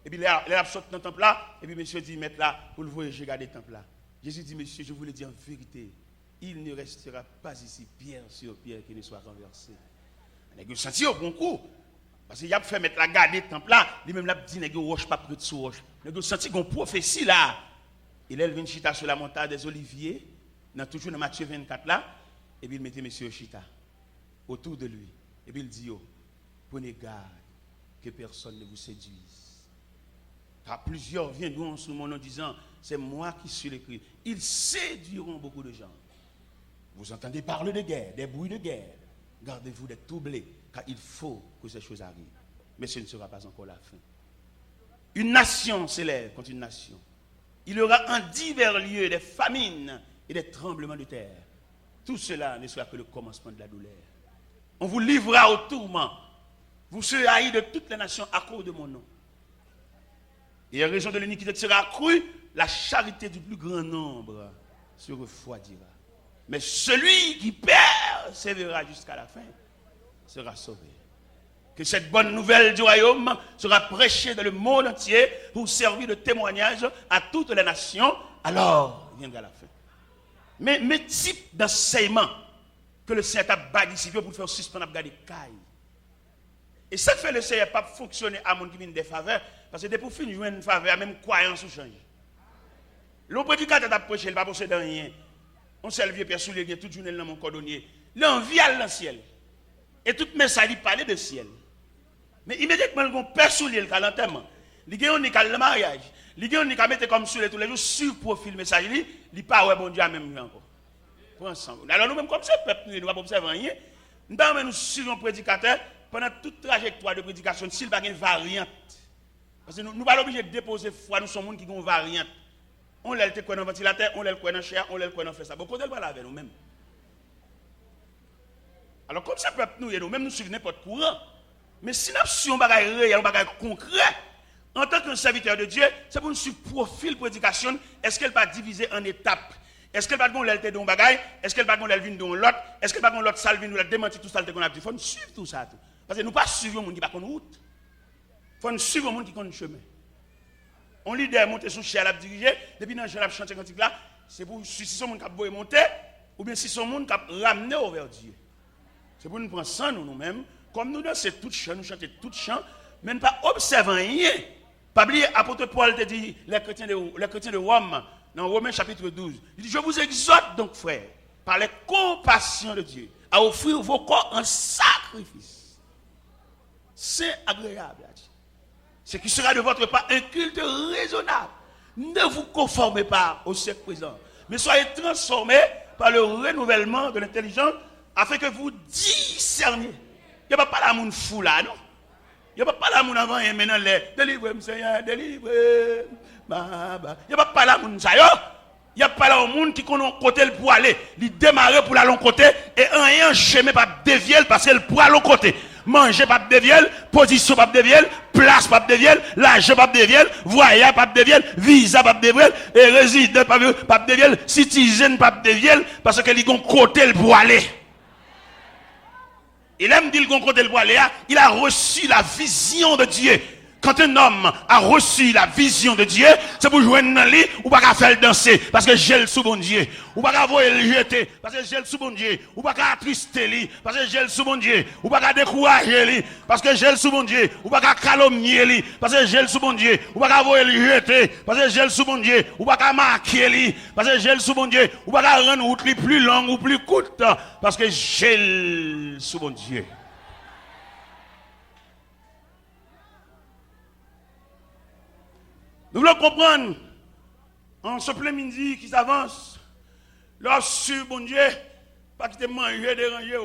et puis il a sorti dans le temple là, et puis monsieur dit, mettre là, pour le voyager, garder le temple là. Jésus dit, monsieur, je vous le dis en vérité, il ne restera pas ici pierre sur pierre qui ne soit renversé. Les gens senti au bon coup. Parce qu'il a fait mettre la garder le temple là, lui-même l'a dit, les gens roche pas près de sous roche. Les gens senti qu'on prophétie là. Il élève une chita sur la montagne des Oliviers, toujours dans Matthieu 24 là, et puis il mettait monsieur chita autour de lui. Et puis il dit, prenez garde que personne ne vous séduise. Car plusieurs viendront sous mon nom disant, c'est moi qui suis l'écrit. Ils séduiront beaucoup de gens. Vous entendez parler de guerre, des bruits de guerre. Gardez-vous d'être troublés, car il faut que ces choses arrivent. Mais ce ne sera pas encore la fin. Une nation s'élève contre une nation. Il y aura en divers lieux des famines et des tremblements de terre. Tout cela ne sera que le commencement de la douleur. On vous livrera au tourment. Vous serez haïs de toutes les nations à cause de mon nom. Et en raison de l'iniquité qui sera accrue, la charité du plus grand nombre se refroidira. Mais celui qui persévérera jusqu'à la fin sera sauvé. Que cette bonne nouvelle du royaume sera prêchée dans le monde entier pour servir de témoignage à toutes les nations, alors viendra la fin. Mais type d'enseignement que le Seigneur a bâti pour faire suspendre à garder caille. Et ça fait le Seigneur pas fonctionner à mon qui vient des faveurs, parce que pour finir jouer une faveur, même croyance ou change. Le prédicateur a prêché, il va pas posséder rien. On s'est levé Pierre Soulier, toute journée dans mon cordonnier. L'envie à le ciel. Et tout message il parlait de ciel. Mais immédiatement, le Père Soulier, le l'enterrement, il y a le mariage, il y a mettre comme sur tous les jours sur profil message, il pas ouais bon Dieu même encore. Pour ensemble. Alors nous-mêmes comme ça, peuple, nous ne pouvons pas observer rien. Nous suivons un prédicateur pendant toute trajectoire de prédication, s'il n'y a pas une variante. Parce que nous ne sommes pas obligés de déposer foi, nous sommes gens qui ont une variante. On l'a le dans le ventilateur, on l'a le dans la chair, on l'a le dans fait ça. Beaucoup de gens avec nous-mêmes. Alors comme ça, peuple, nous-mêmes nous suivons n'importe courant. Mais si nous suivons un bagage réel, un bagage concret, en tant que serviteur de Dieu, c'est pour nous suivre profil prédication. Est-ce qu'elle va diviser en étapes? Est-ce qu'elle va donner l'alté de bagage? Est-ce qu'elle va donner l'alvin de l'autre? Est-ce qu'elle va donner l'autre salvin ou la démentir tout ça qu'on a dit? Il faut nous suivre tout ça. Parce que nous ne pas suivre les gens qui ne connaissent pas route. Il faut nous suivre les gens qui connaissent le chemin. On leader monter son chien à la diriger, depuis dans le chantier quantique là, c'est pour si son monde qui a monter, ou bien si son monde qui a ramené vers Dieu. C'est pour nous prendre ça nous-mêmes. Comme nous dansons tout chant, nous chantons tout chant, même pas observant rien. Pas oublier, apôtre Paul te dit, les chrétiens de Rome, dans Romains chapitre 12, il dit, je vous exhorte donc, frères, par les compassions de Dieu, à offrir vos corps en sacrifice. C'est agréable. Ce qui sera de votre part un culte raisonnable. Ne vous conformez pas au siècle présent, mais soyez transformés par le renouvellement de l'intelligence, afin que vous discerniez. Il n'y a pas la moun fou là, non? Il n'y a pas la moun avant et maintenant les délivrez-moi, Seigneur, délivrez. Il n'y a pas la moun ça, yo. Il n'y a pas là au monde qui connaît côté pour aller. Il démarre pour aller côté et rien chemin pas dévier parce qu'elle pour aller côté. Manger pas dévier, position pas dévier, place pas dévier, l'argent pas dévier, voyage pas dévier, visa pas dévier et résident pas dévier, citizen pas dévier parce que il gon côté pour aller. Il aime dire gon côté pour aller, il a reçu la vision de Dieu. Quand un homme a reçu la vision de Dieu, c'est pour jouer dans lui ou pas faire danser parce que j'ai le sous bon Dieu. Ou pas voir le jeter parce que j'ai le sous bon Dieu. Ou pas attrister lui parce que j'ai le sous bon Dieu. Ou pas décourager lui parce que j'ai le sous bon Dieu. Ou pas calomnier lui parce que j'ai le sous bon Dieu. Ou pas voir le jeter parce que j'ai le sous bon Dieu. Ou pas marquer lui parce que j'ai le sous bon Dieu. Ou pas rendre route plus longue ou plus courte parce que j'ai le sous bon Dieu. Nous voulons comprendre, en ce plein midi qui s'avance, lorsque bon Dieu, pas quitter manger, déranger,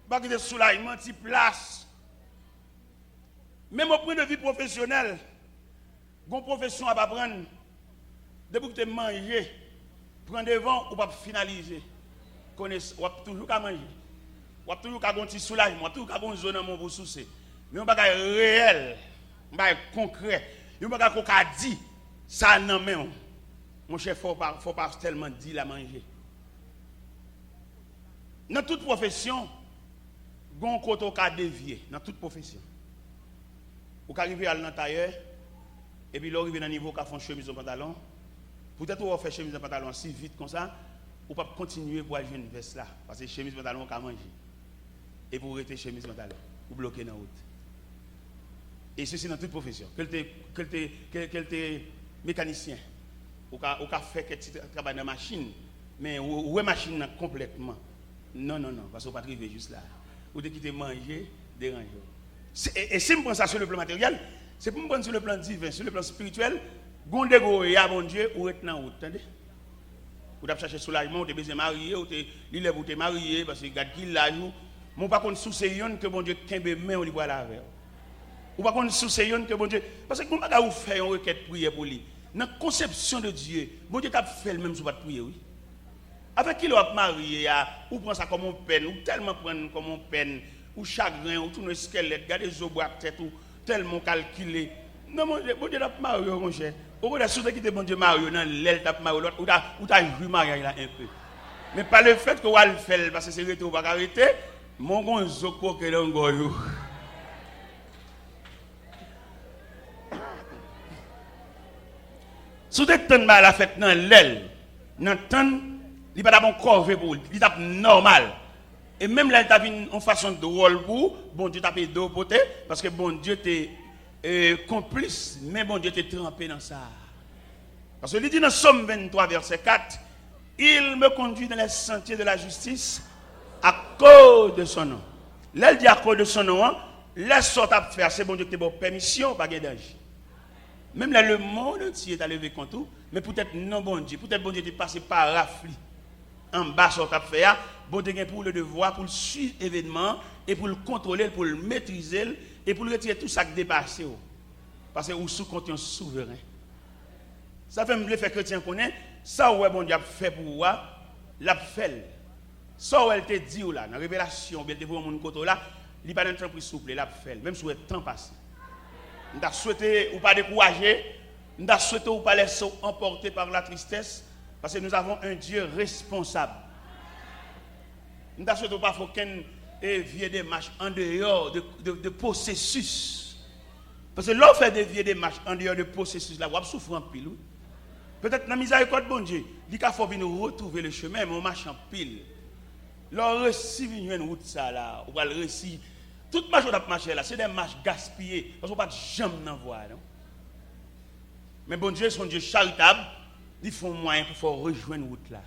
pas quitter soulagement, petite place. Même au point de vue professionnel, une profession à apprendre, depuis que tu manger, prendre devant ou pas finaliser. Ou toujours qu'à manger, ou toujours qu'à un petit soulagement, ou toujours qu'à une zone pour soucier. Mais on pas réel, on pas concret. Il ne faut pas dire ça non mais mon chef faut pas tellement dire la manger. Dans toute profession, gon côté au cas dévier dans toute profession. Ou arriver à l'intérieur et puis l'arriver dans niveau qu'a font chemise au pantalon. Peut-être on faire chemise au pantalon si vite comme ça ou pas continuer pour aller une veste là parce que chemise pantalon qu'a manger. Et pour rester chemise pantalon ou bloquer dans route. Et ceci dans toute profession. Quel t'es mécanicien, ou qu'a fait que travail dans la machine, mais où est machine complètement. Non, parce qu'on ne peut pas arriver juste là. Ou de quitter manger, déranger. Et si je prends ça sur le plan matériel, c'est pour me prendre sur le plan divin, sur le plan spirituel, gonde go ya bon Dieu, ou être dans route, entendez? Ou t'as cherché soulagement, ou t'es besoin marié, ou t'es libre ou t'es marié, parce que regarde qui l'a joue. Mon pas contre sous ces que bon Dieu kembe main ou li boit la verre. Ou pas qu'on sous-seyon que bon Dieu. Parce que comment vous faites une requête prière pour lui? Dans la conception de Dieu, bon Dieu t'a fait le même sur votre prière, oui. Avec qui l'on marié, ou prend ça comme une peine, ou tellement prendre comme une peine, ou chagrin, ou tout le squelette, garder les os bois tête, ou tellement calculé. Non, bon Dieu t'a marié, mon cher. Au bout de ce qui bon Dieu marié, dans l'aile t'a marié, ou t'as joué mariage là un peu. Mais pas le fait que vous le faites, parce que c'est arrêté ou pas arrêté, mon gon zoko que l'on goyou. Si vous êtes la fête dans l'aile, dans le temps, il n'y a pas de corvée pour lui, il est normal. Et même là, il y a une façon de rôle pour, bon Dieu t'a payé deux potés, parce que bon Dieu t'es complice, mais bon Dieu t'es trempé dans ça. Parce que il dit dans Somme 23, verset 4, il me conduit dans les sentiers de la justice à cause de son nom. Là, il dit à cause de son nom, laisse ce que faire, c'est bon Dieu qui t'a donné permission, pas de danger. Même là, le monde entier est levé contre tout, mais peut-être non, bon Dieu. Peut-être bon Dieu est passé par rafli. En bas, sur ta fait, bon Dieu pour le devoir, pour le suivre l'événement, et pour le contrôler, pour le maîtriser, et pour le retirer tout ça qui dépasse. Parce que vous sous contrôle souverain. Ça fait me faire chrétien connaître, ça ouais bon Dieu a fait pour vous, l'a fait. Ça où elle te dit là, dans la révélation, bien devant mon côté là, il n'y a pas d'un temps plus souple, l'a fait, même si le temps passé. Nous avons souhaité ou pas décourager, nous avons souhaité ou pas laisser emporter par la tristesse, parce que nous avons un Dieu responsable. Nous avons souhaité ou pas faire qu'un vieux démarche en dehors de processus. Parce que l'on fait des vieux démarches en dehors de processus, là, on souffre en pile. Peut-être dans la miséricorde de bon Dieu, il faut venir retrouver le chemin, mais on marche en pile. L'on réussit une route ça là, on va le réussir. Toute marche qu'on a marché là, c'est des marches gaspillées. Parce qu'on n'a pas de jambes dans la voie. Mais bon Dieu, son Dieu charitable, il faut moyen pour rejoindre la route là.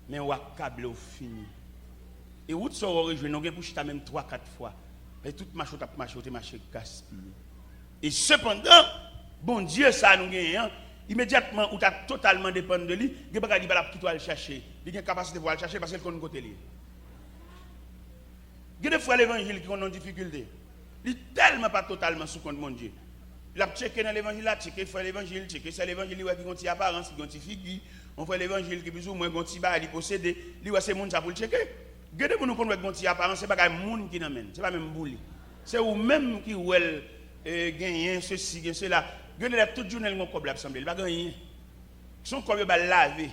Mais on va câbler au fini. Et route ça, on va rejoindre, on va pour chita même 3-4 fois. Et toute marche qu'on a marché, on a marché gaspillé. Et cependant, bon Dieu, ça nous gagne. Immédiatement, on a totalement dépendant de lui. Il n'y a pas de chercher. Il a une capacité de pouvoir le chercher parce qu'il connaît côté lui. Il y a des fois l'évangile qui ont en difficulté. Il est tellement pas totalement sous compte mon Dieu. Il a checké dans l'évangile, là, checké frère l'évangile, checké c'est l'évangile qui a une apparence, qui a une figure. On fait l'évangile qui plus ou moins gonti ba, il possède, il voit ces monde ça pour le checker. Il y a des gens qui ont gonti apparence, c'est pas monde qui n'amène, c'est pas même bouli. C'est ou même qui ou elle gagne ceci, gagne cela. Il y a toute journée mon cob là semble, il pas gagner. Son cob va laver.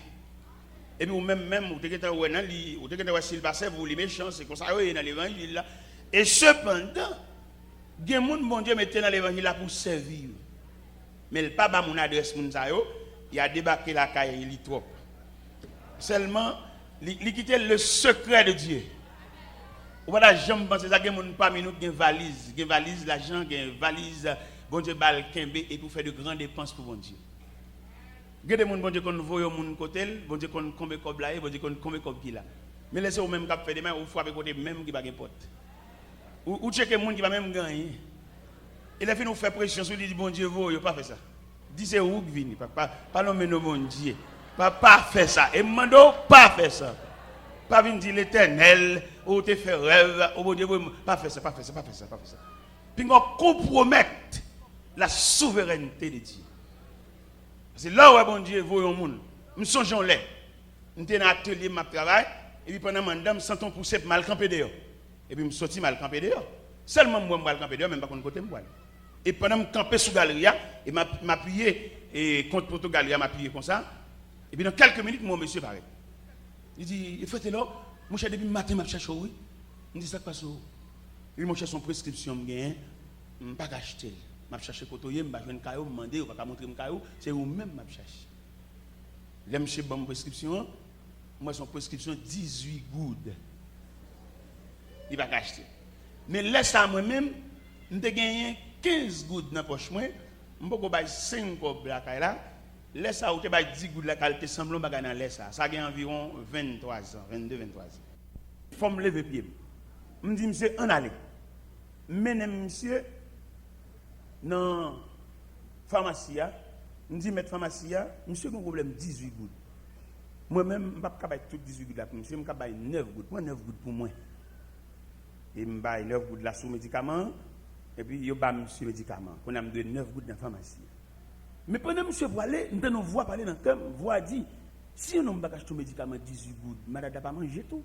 Et puis ou même ou te que ouais dans li, ou te que s'il passe pour les méchants, c'est comme ça dans l'évangile là. Et cependant, il y a des gens bon Dieu mettait dans l'évangile là pour servir. Mais le pas ba mon adresse moun sa yo, il a débarqué la caille il trop. Seulement il quitter le secret de Dieu. Ou pas jamais penser ça que mon pas minute une valise l'argent, une valise bon Dieu bal kembe et pour faire de grandes dépenses pour bon Dieu. Gade moun bon Dieu qu'on voye moun côté, bon Dieu qu'on combien cob là, bon Dieu qu'on combien cob qui là. Mais laissez ou même cap faire demain ou frapper côté même qui pas gain porte. Ou checker moun qui va même gagner. Il a fait nous faire pression sur lui dit bon Dieu voye pas faire ça. Dis c'est où qui vient pas nommer nos bon Dieu. Pas faire ça et mando pas faire ça. Pas venir dire l'Éternel ou te faire rêve au bon Dieu pas faire ça. Puis on compromettre la souveraineté de Dieu. C'est là où bon Dieu voit au monde. Nous songeons là. Nous sommes dans l'atelier de travail. Et puis pendant que je sens pousser mal campé dehors. Et puis je sortis mal campé dehors. Seulement moi, mal campé dehors, même pas contre côté moi. Et pendant que je campé sous la galerie, et m'appuyer et contre la galerie, m'appuyer comme ça. Et puis dans quelques minutes, mon monsieur paraît. Il dit, il faut être là. Mon cher, depuis le matin, je cherche oui. Il dit, ça passe où? Il m'a cherché son prescription, je ne vais pas acheter. Je vais chercher côté, je vais chercher un caillou, je vais demander, je vais montrer un caillou. C'est vous-même que je cherche. Là, monsieur, bonne prescription. Moi, son prescription 18 gouttes. Il va acheter. Mais laisse à moi-même, je vais gagner 15 gouttes dans la poche. Je vais gagner 5 gouttes là. Laisse à 10 gouttes la qualité semblant que dans laisse ça. Ça a environ 23 ans, 22, 23 ans. Il faut me lever pied. Je me dis, monsieur, on allait. Menez monsieur dans la pharmacie. Je me dis, maître pharmacie, monsieur a un problème 18 gouttes. Moi-même, je ne peux pas faire toutes 18 gouttes là pour monsieur, je peux faire 9 gouttes. Moi, 9 gouttes pour moi. Et je vais 9 gouttes là sous médicament. Et puis, je vais monsieur médicament. On a 9 gouttes dans la pharmacie. Mais pendant que monsieur va aller, nous avons voix parler dans le cœur, voix dit, si on n'a pas acheté un médicament 18 gouttes, madame n'a pas mangé tout.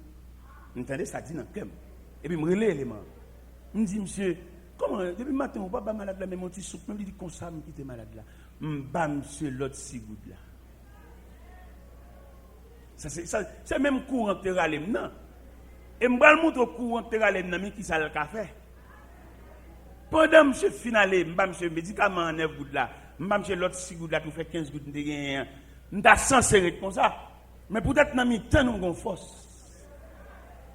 Vous entendez ça dit dans le cœur. Et puis, je me relève l'élément. Je me dis, monsieur, comment, depuis le matin, on ne va pas malade là, mais mon petit soupe, même dit comme ça, je quitte malade là. Je vais monsieur l'autre 6 gouttes là. C'est même courant terralem non. Et je vais le montrer au courant terralem non, mais qui ça le café. Pendant monsieur finalé, je vais monsieur médicament 9 gouttes là. Je vais monsieur l'autre 6 gouttes là, pour faire 15 gouttes de gain. Je suis censé comme ça. Mais peut-être dans mi-temps, nous avons force.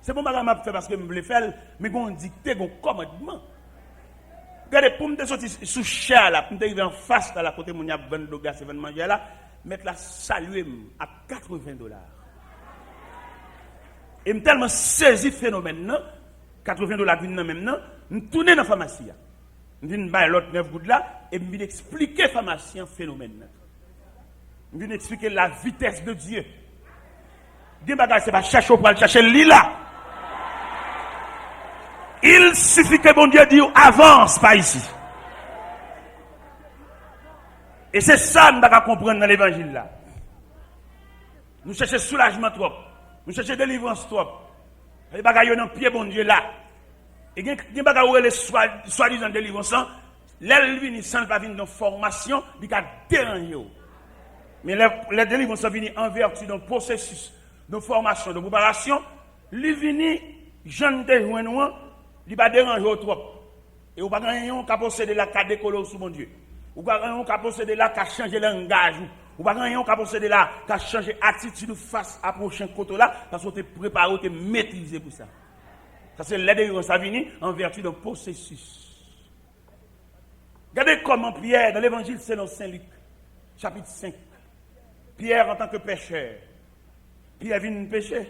C'est bon que je vais faire parce que je veux faire, mais je vais dicter un commandement. Regardez, pour me sortir sous cher là, pour me arriver en face à la côté où il y a 20 $, c'est 20 manger là, mettre la saluer à $80. Et je tellement saisi phénomène, non? $80 viennent même non? Je tourne dans la pharmacie. Je viens faire l'autre 9 gouttes là, et je viens expliquer la pharmacie en phénomène. Je viens expliquer la vitesse de Dieu. Des bagages, c'est pas chercher pour aller chercher l'île. Il suffit que bon Dieu dise avance pas ici. Et c'est ça que nous devons comprendre dans l'évangile là. Nous cherchons soulagement trop. Nous cherchons délivrance trop. Les bagages dans pied bon Dieu là. Et les bagages où les soi-disant délivrance, l'elle vient sans pas venir dans formation, il va déranger. Mais les délivrances viennent en vertu d'un processus de formation, de préparation. Il vient, jeune de joindre, il va déranger trop. Et vous ne pouvez pas posséder la carte décoller sous mon Dieu. Vous ne pouvez pas posséder la carte changer langage. Vous ne pouvez pas posséder la carte changer attitude face à prochain côté là, parce que vous êtes préparé, vous êtes maîtrisé pour ça. Ça c'est l'aide de ça vient en vertu d'un processus. Regardez comment Pierre, dans l'évangile selon Saint Luc, chapitre 5, Pierre en tant que pécheur, Pierre vient pécher.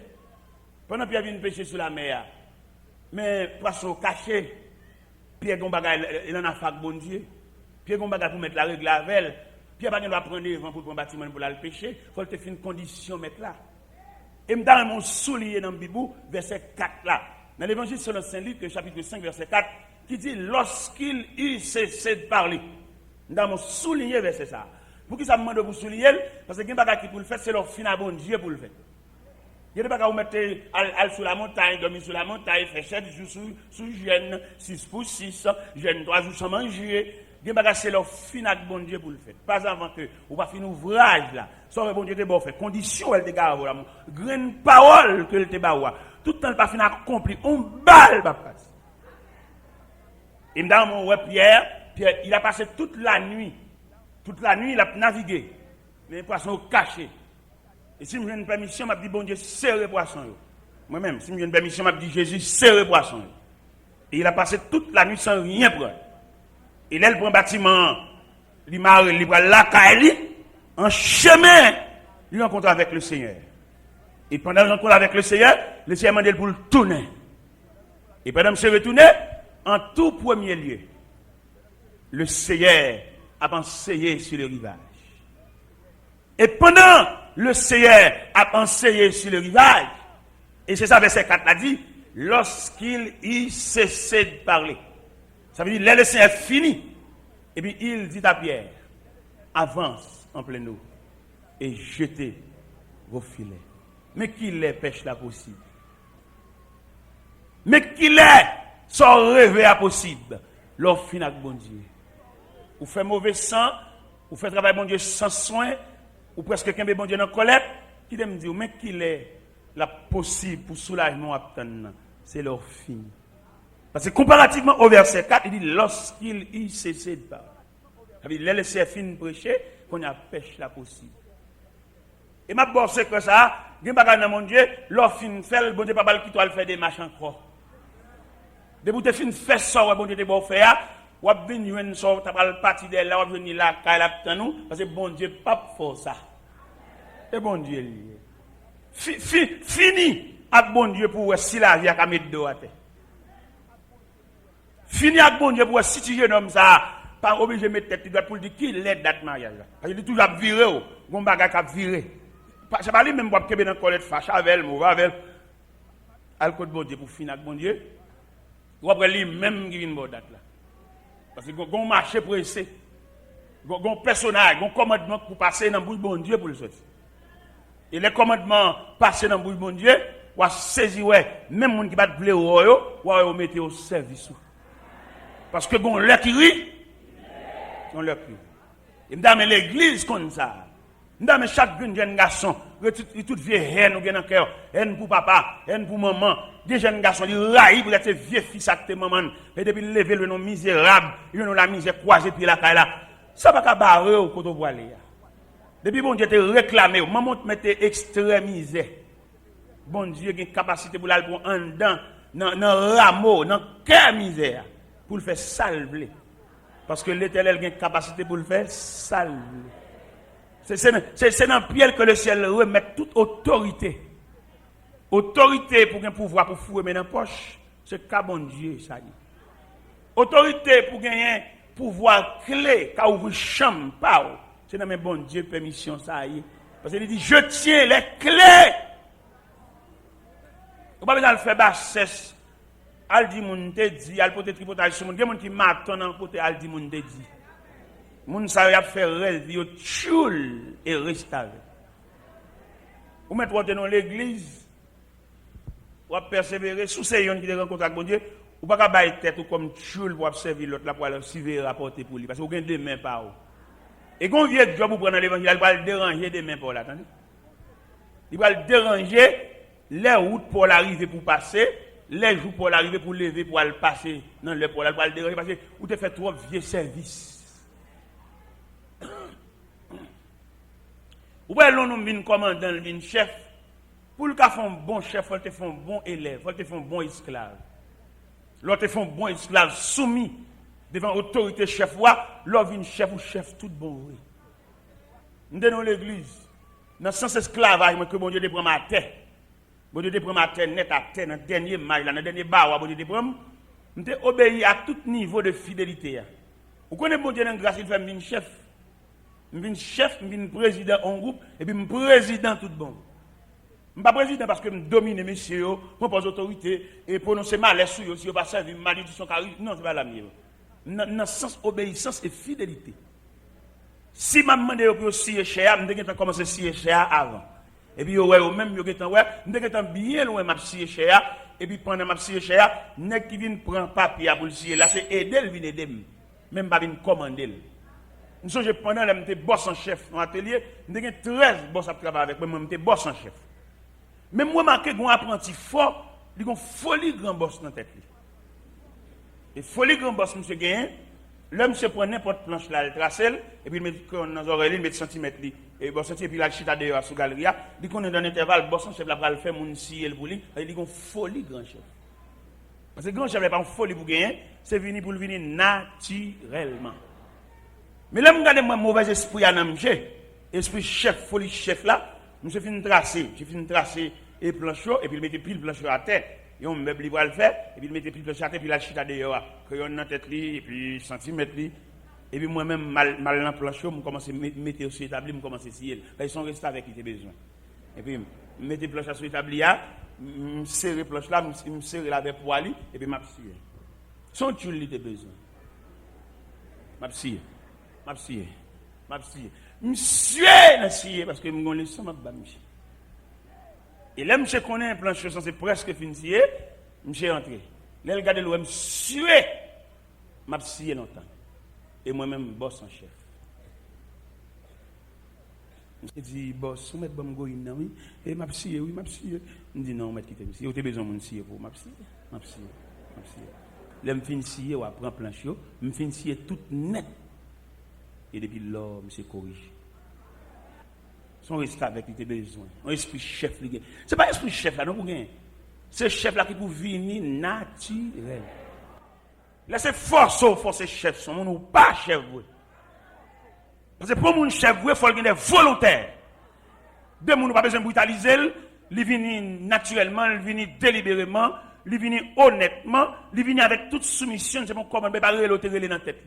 Pendant que Pierre vient pécher sur la mer, mais poisson caché, Pierre Gombaga, il en a fait bon Dieu. Pierre Gombaga pour mettre la règle à elle. Pierre Gombaga doit prendre devant pour prendre un bâtiment pour aller pécher. Il faut qu'il ait une condition mettre là. Et me donne mon soulier dans le Bible, verset 4 là. dans l'évangile selon Saint Luc, chapitre 5, verset 4, qui dit lorsqu'il eut cessé de parler. Nous avons souligné verset ça. Pour qui ça me demande de vous souligner? Parce que quelqu'un qui pour le faire, c'est leur fin à bon Dieu pour le faire. Il n'y a pas qu'à vous mettre sur la montagne, dormir sur la montagne, faire 7 jours sous jeûne, 6 pour 6, jeûne 3 jours sans manger. Il n'y a pas qu'à c'est leur fin à bon Dieu pour le faire. Pas avant que vous pas finir ouvrage là. Sans bon Dieu te bon fait. Condition elle te garde là. Grande parole que te ba. Tout le temps pas fin accompli. On balle pas passe. Et dans mon Pierre, il a passé toute la nuit. Toute la nuit, il a navigué. Les poissons cachés. Et si je me donne une permission, je dis bon Dieu, serre les poissons. Moi-même, si je me donne une permission, je dis Jésus, serre les poissons. Et il a passé toute la nuit sans rien prendre. Et là, il prend un bâtiment, il prend la caille, en chemin, il rencontre avec le Seigneur. Et pendant qu'il rencontre avec le Seigneur m'a demandé pour le tourner. Et pendant qu'il se retourné, en tout premier lieu, le Seigneur a enseigné sur le rivage. Et pendant le Seigneur a enseigné sur le rivage, et c'est ça verset 4 a dit, lorsqu'il y cessait de parler. Ça veut dire, là le Seigneur fini. Et puis il dit à Pierre, avance en pleine eau et jetez vos filets. Mais qu'il est pêche là possible. Mais qu'il est sans rêver à possible. L'offre fin avec bon Dieu. Ou fait mauvais sang, ou fait travail bon Dieu sans soin, ou presque qu'un bon Dieu dans colère, qui me dit, mais qu'il est la possible pour soulagement à c'est leur fin. Parce que comparativement au verset 4, il dit lorsqu'il y cessait de parler. Ça veut dire, laisser fin prêcher, qu'on a pêche la possible. Et ma bosse c'est que ça, il n'y a pas de mon Dieu, l'offre fin fait, le bon Dieu pas mal qui doit faire des marches encore. De vous te fin faire ça, bon Dieu te bon faire, ou venir une sorte, tu vas partir de là, ou venir là, quand nous, parce que bon Dieu pas pour ça. Et bon Dieu lié. Fini avec bon Dieu pour si la vie a mettre de terre. Fini avec bon Dieu pour si tu jeune homme ça, pas obligé de mettre tête pour dire qui l'aide date mariage là. Parce qu'il est toujours viré, gon bagage a viré. C'est pas lui même pour que dans colère fâche avec moi avec al côté bon Dieu pour finir avec bon Dieu. Ou après lui même qui vient bon date là. Parce que gon marché pressé. Gon personnage, gon commandement pour passer dans bouche bon Dieu pour le sortir. Et les commandements passer dans bouche bon Dieu, ou saisir ouais, même monde qui va te yo, ou mettre au service. Parce que bon leur qui rit, on leur crie. Et m'dame l'église comme ça. M'dame chaque jeune garçon, toute vieille haine ou bien dans cœur, haine pour papa, haine pour maman, des jeunes garçons, ils raillent pour être vieux fils avec maman, et depuis lever le nom misérable, ils ont la misère croisée puis la caille là. Ça va pas barrer au côté voilé. Depuis bon Dieu te réclamé, maman te mettait extrémisé. Bon Dieu a une capacité pour l'aller pour en dedans, dans rameau, dans cœur misère, pour le faire salver. Parce que l'Éternel a une capacité pour le faire salver. C'est dans Pierre que le ciel remet toute autorité. Autorité pour un pouvoir pour fouiller dans la poche, c'est qu'à bon Dieu, ça y est. Autorité pour gagner pouvoir clé, qu'à ouvrir chambre, pas. C'est dans mes bon Dieu permission, ça y est. Parce qu'il dit, je tiens les clés. Vous ne pouvez pas faire bassesse. Al di moun te dit, al pote tripotage sur moun. Il y a des gens qui m'attendent en côté al di moun te dit. Moun sa y a fait rêve, yo tchoul et restauré. Vous mettez dans l'église, vous persévérer, sous ces gens qui te rencontrent avec bon Dieu, vous ne pouvez pas bailler tête comme tchoul pour servir l'autre là pour aller suivre rapporter pour lui. Parce que vous avez des mains par où. Et quand vous vieux job vous prenez l'évangile, il va le déranger des mains pour l'attendre. Il va le déranger les routes pour l'arriver pour passer. Les jours pour l'arriver pour lever pour aller passer dans le pour aller déranger parce que vous te fait trop vieux service. Ou bien l'on vient commandant, vient chef. Pour le cas faire un bon chef, il faut te faire un bon élève, il faut te faire un bon esclave. L'autre fait un bon esclave soumis devant l'autorité chef, l'autre vient chef ou chef tout bon. Nous sommes dans l'église, dans le sens esclavage que bon Dieu te prend ma terre. Bon Dieu te prend ma terre net à terre, dans le dernier mail, dans le dernier bar, bon Dieu te prend. Nous te obéi à tout niveau de fidélité. Vous connaissez bon Dieu dans grâce, il fait un chef. Je suis chef, je suis président en groupe, et puis je suis président tout bon. Je ne suis pas président parce que je domine messieurs, je pose autorité et prononcer mal sur eux, si je ne pas servir malédiction charisme. Non, ce n'est pas la mienne. Dans le sens obéissance et fidélité. Si je demande pour signer cher, je vais commencer à signer cher avant. Et puis, même, je vais bien loin de signer cher. Et puis, pendant que je signer cher, je qui vient prendre papier pour le signer. Là, c'est aider, il vient aider. Même pas venir commander. Nous sommes pendant que j'étais boss en chef dans l'atelier, j'ai 13 boss à travailler avec moi, j'étais boss en chef. Mais moi, je suis un apprenti fort, il y a une folie grand boss dans la tête. Et folie grand boss, monsieur Gagné, l'homme se prend n'importe planche là, il trace, et puis il met dans les oreilles, il met centimètres, et boss et puis il a chita dehors sous la galerie, il connaît dans l'intervalle, boss en chef, là, il fait mon ciel pour lui, il y a une folie grand chef. Parce que grand chef n'est pas une folie pour gagner, c'est venu pour venir naturellement. Mais là, je regarde mon mauvais esprit à monsieur, esprit chef, folie chef là, monsieur fin tracer, j'ai fin tracer et planchot, et puis il mettait pile planchot à terre, et on meuble il va le faire, et puis il mettait pile planchot à terre, puis il a chita dehors, crayon dans tête li, et puis centimètre li, et puis moi-même mal dans planchot, je commence à mettre sur l'établi, je commence à scier. Ils sont restés avec qui j'ai besoin. Et puis, je mettais planchot sur l'établi, je serre planchot là, je serre la avec poili, et puis je scier. Son tu lui besoin. Je scier. Monsieur n'a scié parce que je me laisse ma monsieur. Et là, monsieur connaît un plancher, c'est presque fini, monsieur entré. Là, il regarde le monsieur m'a scié longtemps. Et moi-même, boss en chef. Je dis, boss, vous mettez bon goïne, oui. Et m'a scié, oui, m'a scié. Je dis, non, mettez quitter monsieur. Vous avez besoin de scier pour m'a scié. Là, je finis scier, ou après plancher, je finis scier tout net. Et depuis là, monsieur corrige. Son reste avec lui, besoin. Un esprit chef, ce n'est pas esprit chef là, non, pour gagner. C'est chef là qui peut venir naturel. Là, c'est force chef, son ou pas chef. Parce que pour mon chef, il faut qu'il y ait des volontaires. Deux gens n'ont pas besoin de brutaliser, il vient naturellement, il vient délibérément, il vient honnêtement, il vient avec toute soumission. C'est bon, comment préparer l'autre dans la tête.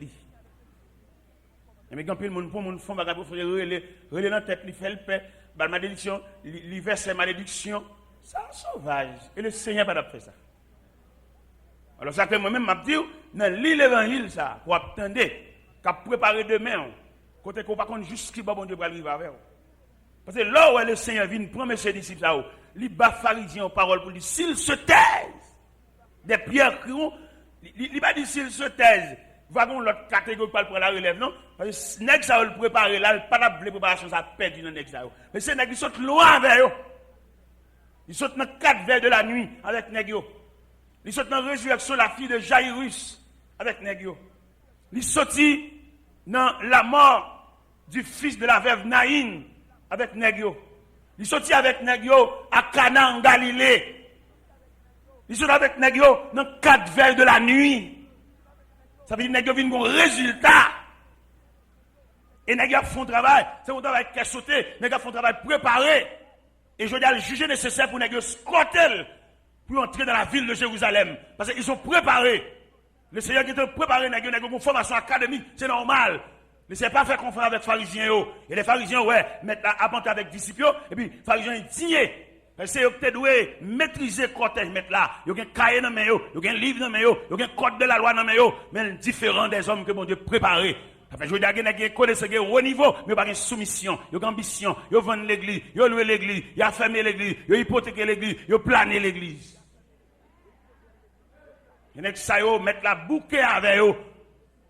Mais quand le monde pour mon fond va relais dans la tête, il fait le paix, la malédiction, il verse la malédiction. Ça sauvage. Et le Seigneur n'a pas fait ça. Alors ça que moi-même m'a dit dans l'évangile ça pour attendre qu'à préparer demain côté qu'on pas contre juste qui bon Dieu pour arriver avec. Parce que là où le Seigneur vient prendre ses disciples là, il bat pharisiens en parole pour dire s'ils se taisent des pierres crient, il va dire s'ils se taisent. Vagon l'autre catégorie pour prendre la relève non parce que nèg ça le préparer là pas la préparation ça perdu dans nèg ça mais c'est nèg qui saute loin avec eux il saute dans 4 vers de la nuit avec nèg yo il saute dans résurrection la fille de Jairus avec nèg yo il sorti dans la mort du fils de la veuve Naïn avec nèg yo il sorti avec nèg yo à Cana en Galilée il sorti avec nèg yo dans 4 vers de la nuit. Ça veut dire que nous avons un résultat. Et nous avons fait un travail. C'est un travail qui est sauté. Nous avons fait un travail préparé. Et je dois le juger nécessaire pour nous squatter pour entrer dans la ville de Jérusalem. Parce qu'ils sont préparés. Le Seigneur qui est préparé, nous avons une formation académique. C'est normal. Ne c'est pas faire conférence avec les pharisiens. Et les pharisiens, ouais, mettre la apporter avec les disciples. Et puis, les pharisiens, ils disent. C'est eux qui doivent maîtriser le cortège, mettre là. Il y a un cahier dans mes yeux, il y a un livre dans mes yeux, il y a un code de la loi dans mes yeux, mais différent des hommes que mon Dieu préparé. Je veux dire qu'il y a des connaissances qui sont au niveau, mais pas de soumission, il y a ambition, il y a vendre l'église, il y a loué l'église, il y a fermé l'église, il y a hypothéqué l'église, il y a plané l'église. Il y a des gens qui mettent la bouquet avec eux,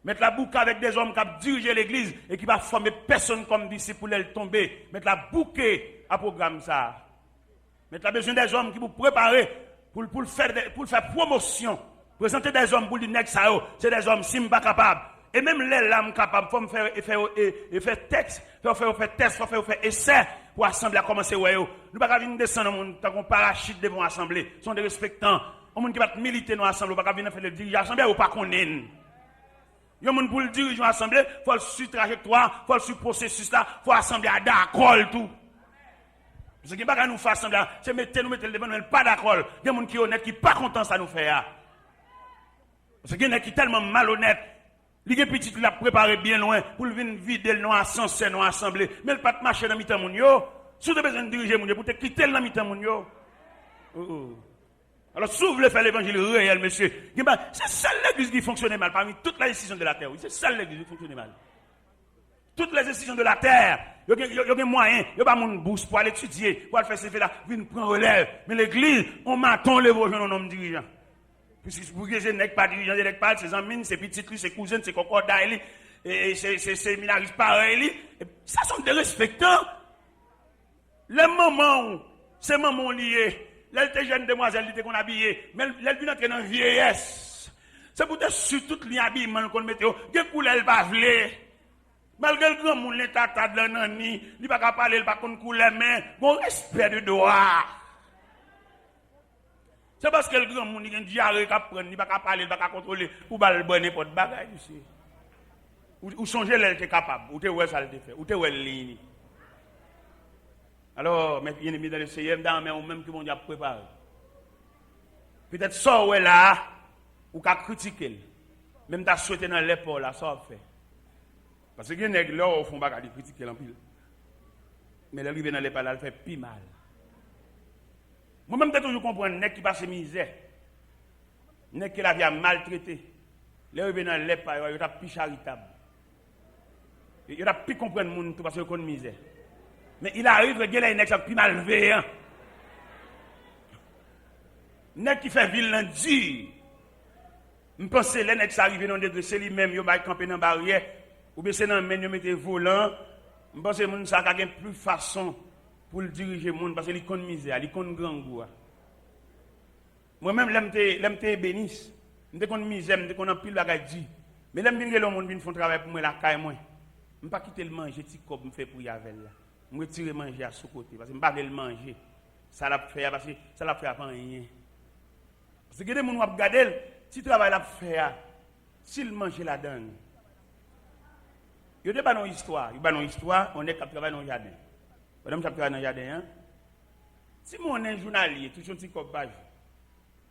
mettre la bouquet avec des hommes qui ont dirigé l'église et qui ne vont former personne comme disciple pour les tomber. Mettre la bouquet à programme ça. Mais tu as besoin des hommes qui vous préparent pour faire promotion. Présenter des hommes pour dire que c'est des hommes si pas capables. Et même les lames capables, il faut faire texte, il faut faire test, il faut faire essai pour assembler à commencer. Nous ne pouvons pas venir descendre dans un parachute devant l'assemblée. Ce sont des respectants. Les gens qui vont militer dans l'assemblée, ils ne peuvent pas venir faire le dirigeant de l'assemblée ou pas connaître. Il y a des gens pour le dirigeant de l'assemblée, il faut le suivre trajectoire, il faut le suivre processus là, il faut assembler à d'accord tout. Parce que ce qui nous fait assembler, c'est mettre le devant, nous pas d'accord. Il y a des gens qui sont honnêtes, qui ne sont pas contents de ça nous faire. Parce qu'il y a des gens qui sont tellement malhonnêtes. Les gens petits l'ont préparé bien loin pour venir vider le nom à sens, non assemblée. Mais le pas de marcher dans le temps, Si vous avez besoin de diriger mon Dieu, pour te quitter le mi-temps mon yo. Alors, si vous voulez faire l'évangile réel, monsieur, c'est seule l'église qui fonctionne mal parmi toutes les décisions de la terre. Oui, c'est seule l'église qui fonctionne mal. Toutes les décisions de la terre, il y a des moyens, il n'y a pas mon bourse pour aller étudier, pour aller faire ces faits-là, venir prendre relève. Mais l'église, on m'attend les beaux jeunes hommes dirigeants. Puisque vous voyez, n'est pas dirigeant, n'est pas ses amis, ses petites, ses cousines, ses concordat, et ses séminaristes pareils. Ça sont des respectants. Les mamans, ces mamans liées, les étaient jeunes demoiselles, les qu'on habillées, mais elles viennent entrer dans la vieillesse. C'est pour être sur toute l'habillement qu'on met, des couleurs, elles pas vlées. Malgré le grand monde, les tatas de l'année, il ne va pas parler, il ne va pas couler, mais bon respect de droit. C'est parce que le grand monde, il a une diarrhée qui prend, il ne va pas parler, il ne va pas contrôler, ou pas le bon n'importe bagaille ici. Ou changer l'aile qui est capable, ou tu es ça le fait, ou tu es ligne. Alors, mes bien-aimés dans le Seigneur, ou même qui vont déjà préparer. Peut-être ça, ou là, ou qu'à critiquer, même t'as souhaité dans l'épaule, là, ça fait. Parce que les nègres là au fond pas de critiquer en pile. Mais l'arrivée dans les palais, elle fait plus mal. Moi-même, je toujours comprendre nègre qui passe misère. Nègre qui la vie a maltraité. L'arrivée dans les palais, il a plus charitable. Il a plus comprendre le monde parce qu'il a une misère. Mais il arrive que les nègres sont plus malveillants. Nègre qui fait ville lundi. Je pense que les nègres qui arrivent dans des degrés, c'est lui-même, il va camper dans la barrière. Ou bien c'est dans le menu, mettez volant. Je pense que les gens ont plus façon pour diriger le monde parce qu'il y a une misère, il y a une grande goût. Moi-même, je bénis. Je suis misère, je suis pile de dit. Mais je suis le monde qui font travail pour moi, la caille. Je ne vais pas quitter le manger, petit cop, je fais pour y aller. Je vais retirer manger à ce côté parce que je ne vais pas le manger. Ça l'a fait parce que ça l'a fait avant rien. Parce que les gens qui regardent, si le travail l'a fait, s'il mange la donne. Il y a des histoires. Il y a une histoire, on est qui travaille dans le jardin. Madame qui travaille dans le jardin. Si on est journalier, tout un petit copage.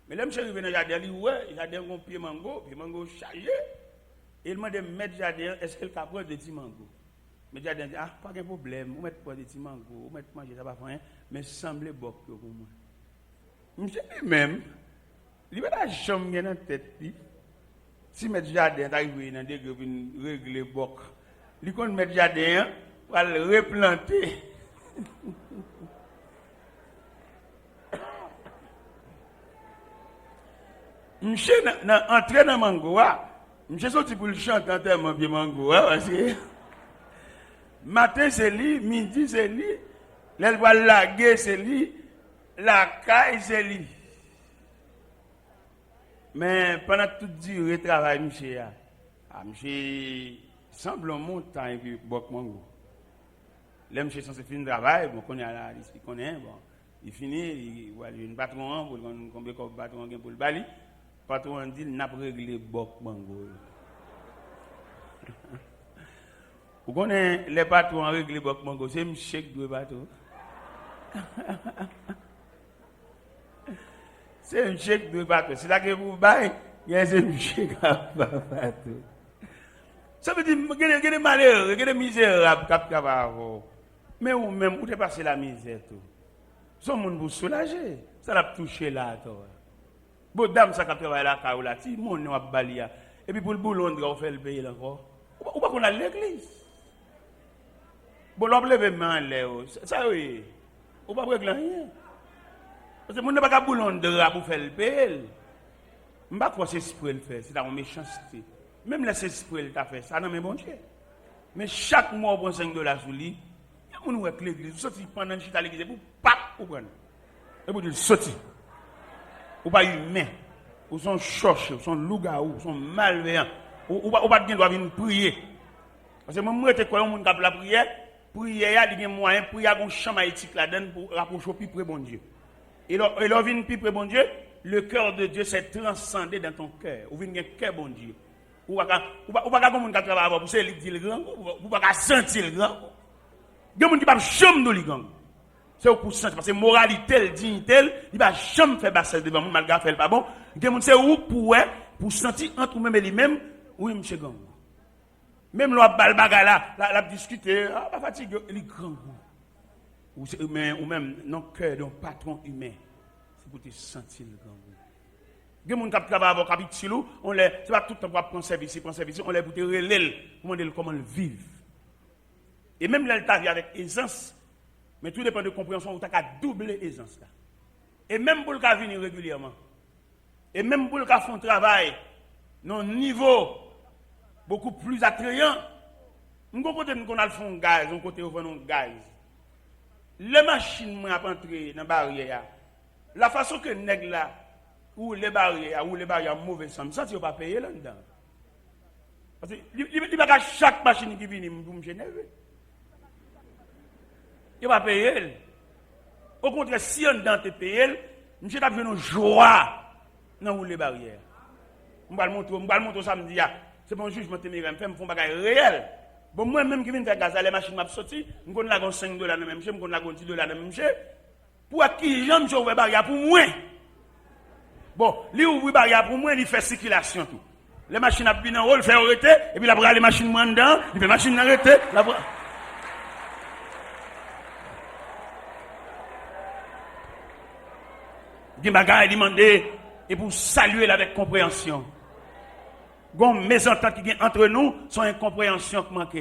Mais là, je suis arrivé dans le jardin, il dit ouais, le jardin a un pied mango chargé. Et il m'a dit, mettre le jardin, est-ce qu'elle peut prendre des petits mangos? Mais le jardin dit, ah, pas de problème, on met prendre des petits mangos, on met manger, ça va faire rien, mais semblait bon pour moi. Je me suis dit même, il va la chambre dans la tête. Si mettre le jardin, arrivé dans des groupes, régler le boc. Il compte mettre jardin pour le replanter. Monsieur entré dans mango, monsieur sorti pour le chanter tellement bien mango, parce que matin c'est lui, midi c'est lui, l'aile va laguer c'est lui, la caille c'est lui. Mais pendant toute durée de travail, monsieur, monsieur semble montagne et puis bok mango. Là, monsieur censé finir le travail, bon, connaît à la liste, il connaît, bon, il finit, il voit une patron, pour combien de patron pour le bali, patron dit, il n'a pas réglé bok mango. Vous connaissez les patrons réglé bok mango, c'est monsieur qui doit bateau. C'est monsieur qui doit bateau. C'est là que vous baillez, il y a un monsieur qui doit bateau. Ça veut dire qu'il y a des malheurs, qu'il y a des misérables qui ont. Mais ou même, où tu passé la misère tout. Son monde vous soulager. Ça l'a touché là. Bon, dame, ça qui travaille là, là, si mon nom a balia. Et puis pour le boulot, on fait le pays encore. Ou pas qu'on a l'église. Bon, l'on lève main là. Ça oui. Ou pas régler rien. Parce que mon n'a pas de boulot pour faire le pays. Je ne sais pas quoi c'est ce pour le faire. C'est la méchanceté. Même les esprits t'a fait ça, non mais bon Dieu. Mais chaque mois, on prend $5 sur lui. Il y a un monde qui l'église. Vous sortez pendant que vous à l'église, vous pap, vous prenez. Et vous dites, sortez. Vous pas humain. Vous sont choches, vous sont loups-garous, vous sont malveillants. Vous pas de droit venir prier. Parce que moi, je suis quoi, on qui la prière. Prière, il y a des moyens, prière, il y a un champ éthique là-dedans pour rapprocher plus près bon Dieu. Et là, vient plus près bon Dieu, le cœur de Dieu s'est transcendé dans ton cœur. Vous venez un cœur bon Dieu. Ou pas comme on travaille pour c'est le grand, ou pas sentir le grand. Il y a des gens qui ne peuvent jamais le grand. C'est pour sentir parce que moralité, dignité, il va jamais faire basse devant moi malgré faire pas bon. Il y a des gens c'est où pour sentir entre nous-mêmes et lui-même, oui monsieur gang. Même l'on bal bagarre là, la discuter, pas fatigué, il est grand. ou même dans le cœur d'un patron humain, c'est pour te sentir le grand. Il y a des gens qui travaillent avec capitule, on les, c'est pas tout le temps pour prendre service, on les pour te relayer, pour demander comment ils vivent. Et même là, ils avec aisance, mais tout dépend de la compréhension, où tu as doubler aisance là. Et même pour le cas venir régulièrement, et même pour le cas faire un travail, non niveau beaucoup plus attrayant, nous côté nous a fait un gaz, on côté ouvrir un gaz. Les machines m'ont entré dans la barrière. La façon que nèg là ou les barrières mauvais sens, ça tu pas payer là-dedans. Parce que il pas chaque machine qui vient pour me générer. Il va payer. Au contraire, si on dans te payer, monsieur t'a fait une joie dans les barrières. On va le montrer samedi. C'est pas un jugement téméraire, me font bagage réel. Bon moi même qui viens faire gaz, les machines m'a sorti, me connais la $5 dans même monsieur, me connais la $10 dans même monsieur. Pour qui j'aime je ouvrir barrière pour moi. Bon, lui ouvrir barrière pour moi, il fait circulation tout. Les machines a bien en haut, il fait arrêter et puis la bras les machines moins dedans, il fait machine arrêter, la bras. Des bagages demandé et pour saluer avec compréhension. Gon mésentente qui entre nous sont incompréhension qui manque.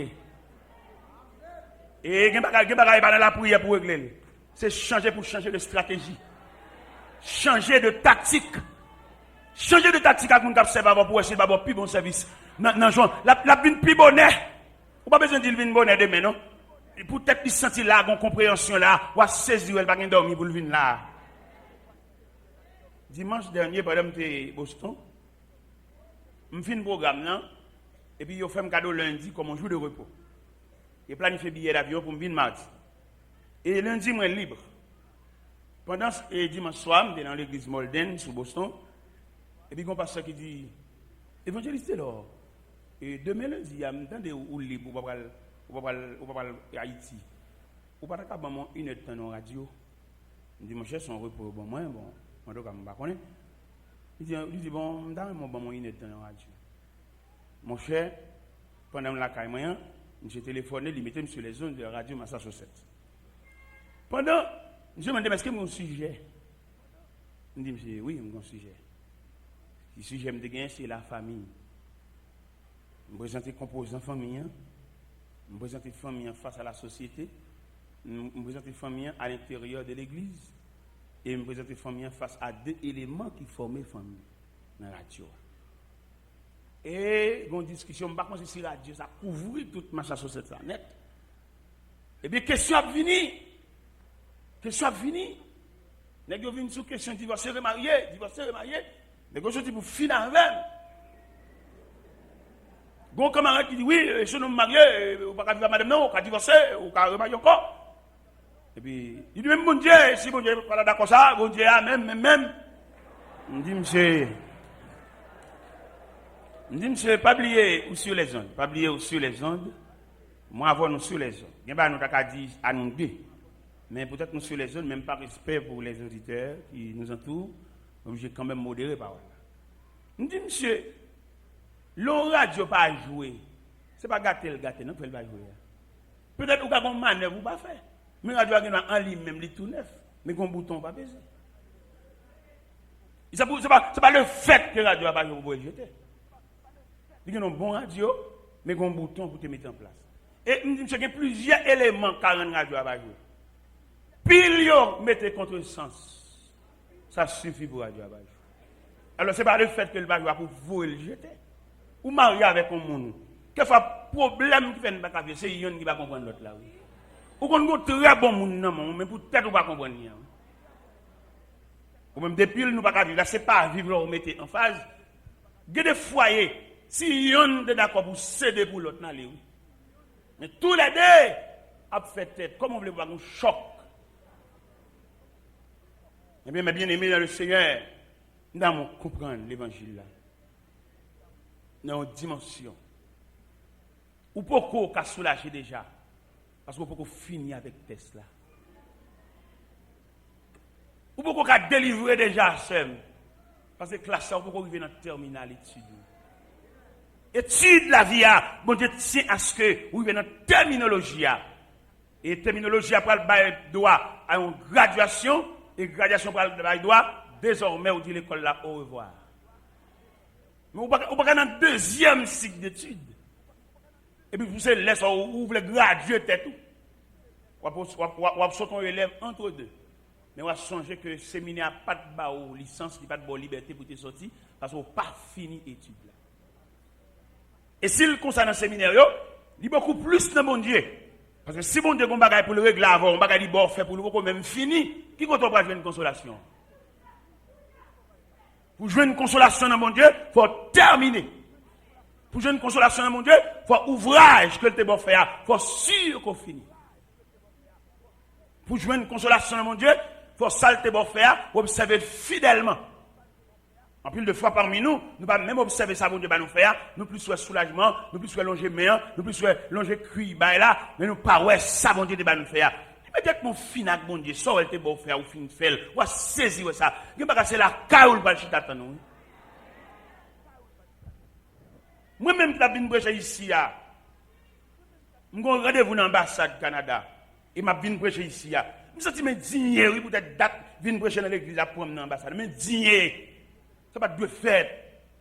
Et des bagages pas dans la prière pour régler. C'est changer pour changer de stratégie. Changer de tactique. Changer de tactique à qu'on capte pour essayer d'avoir plus bon service. La vine plus bonnet. Ou pas besoin de dire vine bonnet demain non. Pour peut-être il sentir là gon compréhension là, ou saisir elle pas gain dormir pour le vine là. Dimanche dernier pendant que Boston, je fais un programme là et puis je fais un cadeau lundi comme un jour de repos. Je planifie billet d'avion pour me venir mardi. Et lundi, je suis libre. Pendant dimanche soir, je suis dans l'église Molden, sur Boston. Et puis, il y a un pasteur qui dit, évangéliste, là, et demain lundi, il y a un temps de libre pour parler à Haïti. Ou pas d'accord, bon, une heure de temps dans la radio. Je dis, mon cher, son repos, bon, moi, bon, je ne sais pas. Il dit, bon, je vais bon, une heure de temps dans la radio. Mon cher, pendant la caille, j'ai téléphoné, il mettait sur les zones de la radio Massachusetts. Pendant, je me demandais, est-ce que mon sujet? Je me dis, oui, mon sujet. Le sujet que je c'est la famille. Je me présente les composants de la famille. Je me présente la famille face à la société. Je me présente la famille à l'intérieur de l'église. Et je me présente la famille face à deux éléments qui forment la famille dans la radio. Et il y a une discussion, je ne sais pas si la radio ça couvre toute ma chasse sur cette planète. Et bien, question a fini. Question a fini. Nous avons vu une question divorcé, remarié. Nous avons dit pour finir avec. Bon, camarade qui dit oui, je ne me marié, ou pas vivre madame, non, ou pas divorcer, ou pas remarier encore. Et puis, il dit même bon Dieu, si bon Dieu n'est pas d'accord ça, bon Dieu, même. On dit, monsieur, pas oublier ou sur les ondes. Pas oublier ou sur les ondes. Moi, avant nous sur les ondes. Il y a nous qu'à dire à nous deux. Mais peut-être nous sur les zones, même par respect pour les auditeurs qui nous entourent, j'ai quand même modéré par là. Je dis, monsieur, le radio pas jouer. Ce n'est pas gâter, non, il va jouer. Peut-être que vous avez une manœuvre, vous ne pouvez pas faire. Mais le radio a en ligne, même, il est tout neuf. Mais qu'on bouton pas besoin. Ce n'est pas le fait que le radio n'a pas joué, vous pouvez le jeter. Il y a un bon radio, mais qu'on bouton pour te mettre en place. Et je dis, monsieur, il y a plusieurs éléments que la radio n'a pas joué. Pile mettez contre le sens. Ça suffit pour radio abaj. Alors c'est pas le fait que le bajou pour vous le jeter. Ou marier avec un monde. Quel fois problème qui fait pas capter, c'est yon qui va comprendre l'autre là. Ou qu'on très bon monde non mais peut-être ou pas comprendre rien. Ou même depuis nous pas vivre là, c'est pas vivre ou mettre en phase. Il y a des foyers si yon est d'accord pour céder pour l'autre là. Mais tous les deux a fait tête comme on veut voir un choc. Eh bien, mes bien-aimés dans le Seigneur, nous allons comprendre l'évangile là. Dans une dimension. Ou pourquoi qu'à soulager déjà? Parce qu'on peut finir avec test là. Ou pourquoi qu'à délivrer déjà seul? Parce que classe ça, on peut arriver dans le terminal étude. Étude la vie, bon Dieu tient à ce que vous arrivez dans la terminologie. Et terminologie après le bail droit à une graduation, et graduation pour le bail droit, désormais on dit l'école là au revoir. Mais on pas dans le deuxième cycle d'études. Et puis vous savez, laisse vous voulez graduer tout. On sauter un élève entre deux. Mais on va changer que le séminaire n'a pas de licence, il n'a pas de liberté pour te sortir, parce qu'on n'a pas fini l'étude. Et s'il concerne le séminaire, il y a beaucoup plus de bon Dieu. Parce que si bon Dieu a un bagage pour le régler avant, un bagage bon fait pour le même fini, qui compte pas jouer une consolation? Pour jouer une consolation dans mon Dieu, il faut terminer. Pour jouer une consolation dans mon Dieu, il faut ouvrage que le bon fait, il faut sûr qu'on finit. Pour jouer une consolation dans mon Dieu, il faut salter bon faire, observer fidèlement. En plus de fois parmi nous, nous pas même observer ça, bon Dieu va nous faire, nous plus soit soulagement, nous plus soit longer meilleur, nous plus soit longer cuit, là, mais nous pas ouais, ça, bon Dieu va nous faire. Peut-être mon finac, bon Dieu, ça, elle te bon faire, ou fin faire, ou saisir ça. Il n'y a pas c'est la caoule pour le chita à nous. Moi-même, je suis prêcher ici, je suis rendez-vous dans l'ambassade du Canada, et je suis prêcher ici. Je me sens digné, oui, peut-être date, je viens prêcher dans l'église pour dans l'ambassade, mais digné. Ça va de faire.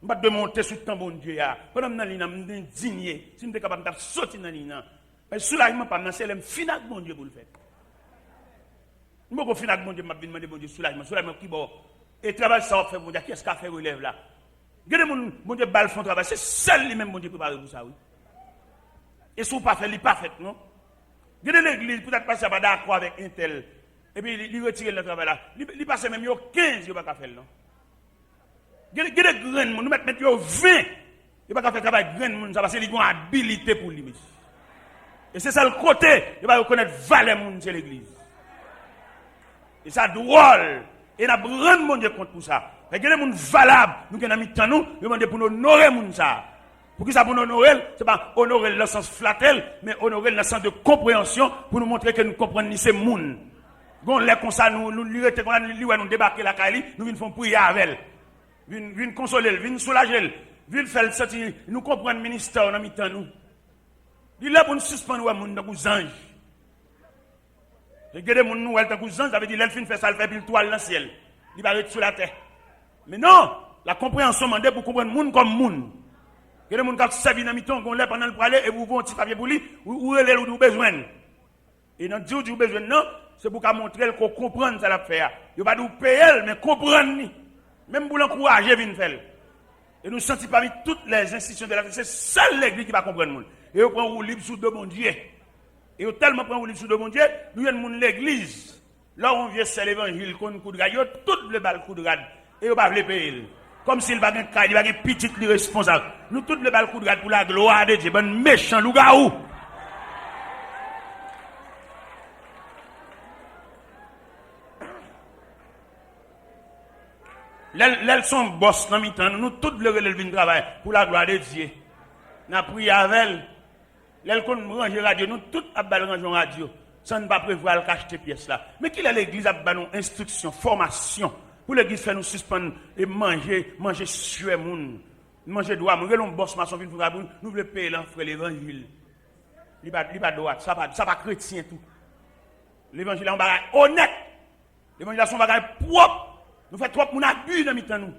Je ne vais pas monter sur le temps, bon Dieu. Pendant que je suis indigné, si je suis capable de sortir dans l'île, mais soulagement, c'est le final, bon Dieu, pour le faire. Je ne vais pas finir, bon Dieu, je vais demander, bon Dieu, soulagement qui bon. Et travail, ça va faire, bon Dieu, qu'est-ce qu'a fait relève là? Regardez, bon Dieu, balle font travail, c'est seul lui-même, bon Dieu, préparé pour ça, oui. Et si vous ne pas fait, il n'est pas fait, non? Regardez l'église, peut-être pas ça va d'accord avec un tel, et puis il retire le travail là. Il passe même, il y a 15, il n'y a pas faire, non? Il y a des grands, nous mettons 20. Il n'y a pas faire travail grand monde, ça va c'est une habilité pour lui. Et c'est ça le côté, il va reconnaître valeur monde c'est l'église. Et ça drôle. Et n'a grand monde compte pour ça. Il y a des gens valables, nous avons mis temps nous, demandons pour nous honorer monde ça. Pour qui ça pour nous honorer, c'est pas honorer le sens flattel, mais honorer le sens de compréhension pour nous montrer que nous comprenons ces monde. Gon les comme ça nous nous débarquer la Kali, nous venons faire prier avec elle. Viens consoler, viens soulager, viens faire sortir, nous comprendre le ministère dans mi-temps nous. Il est là pour nous suspendre les gens dans les anges. Et que les gens nous dans les anges, ça veut dire qu'il fait ça, il fait pile toile dans le ciel. Il va être sur la terre. Mais non, la compréhension demande pour comprendre le monde comme monde. Que les gens qui servent dans mi-temps, qu'on lève pendant le parler et vous vont un petit papier pour lui, ou les gens besoin. Et dans Dieu du besoin, non, c'est pour montrer qu'on comprend ça la faire. Il va nous payer, mais comprendre. Même pour l'encourager, viens faire. Et nous sentons parmi toutes les institutions de la vie, c'est seule l'église qui va comprendre le monde. Et on prend un livre sous deux mon Dieu. Et on tellement prend un livre sous deux mon Dieu, nous avons l'église. Là, on vient c'est l'évangile, qu'on coup de rade, tout le bal coup de rade. Et on va le payer. Comme s'il va y avoir un petit responsable. Nous, tout le bal coup de rade pour la gloire de Dieu. Bon méchant, loup-garou. Elles sont boss dans le temps, nous tous le relèvent de travail pour la gloire de Dieu. Nous avons prié avec elles. Elles qu'on range radio, nous tous avons rangé radio. Ça ne va pas prévoir le cacher pièces là. Mais qu'il a l'église a donné instruction, formation pour l'église faire nous suspendre et manger suer moun, manger droit. Nous voulons boss maçon vinn pour nous voulons payer l'enfant l'évangile. Il pas droit, ça pas chrétien tout. L'évangile est un bagage honnête. L'évangile est un bagage propre. Nous faisons trop pour nous abus dans mi-temps nous. Nous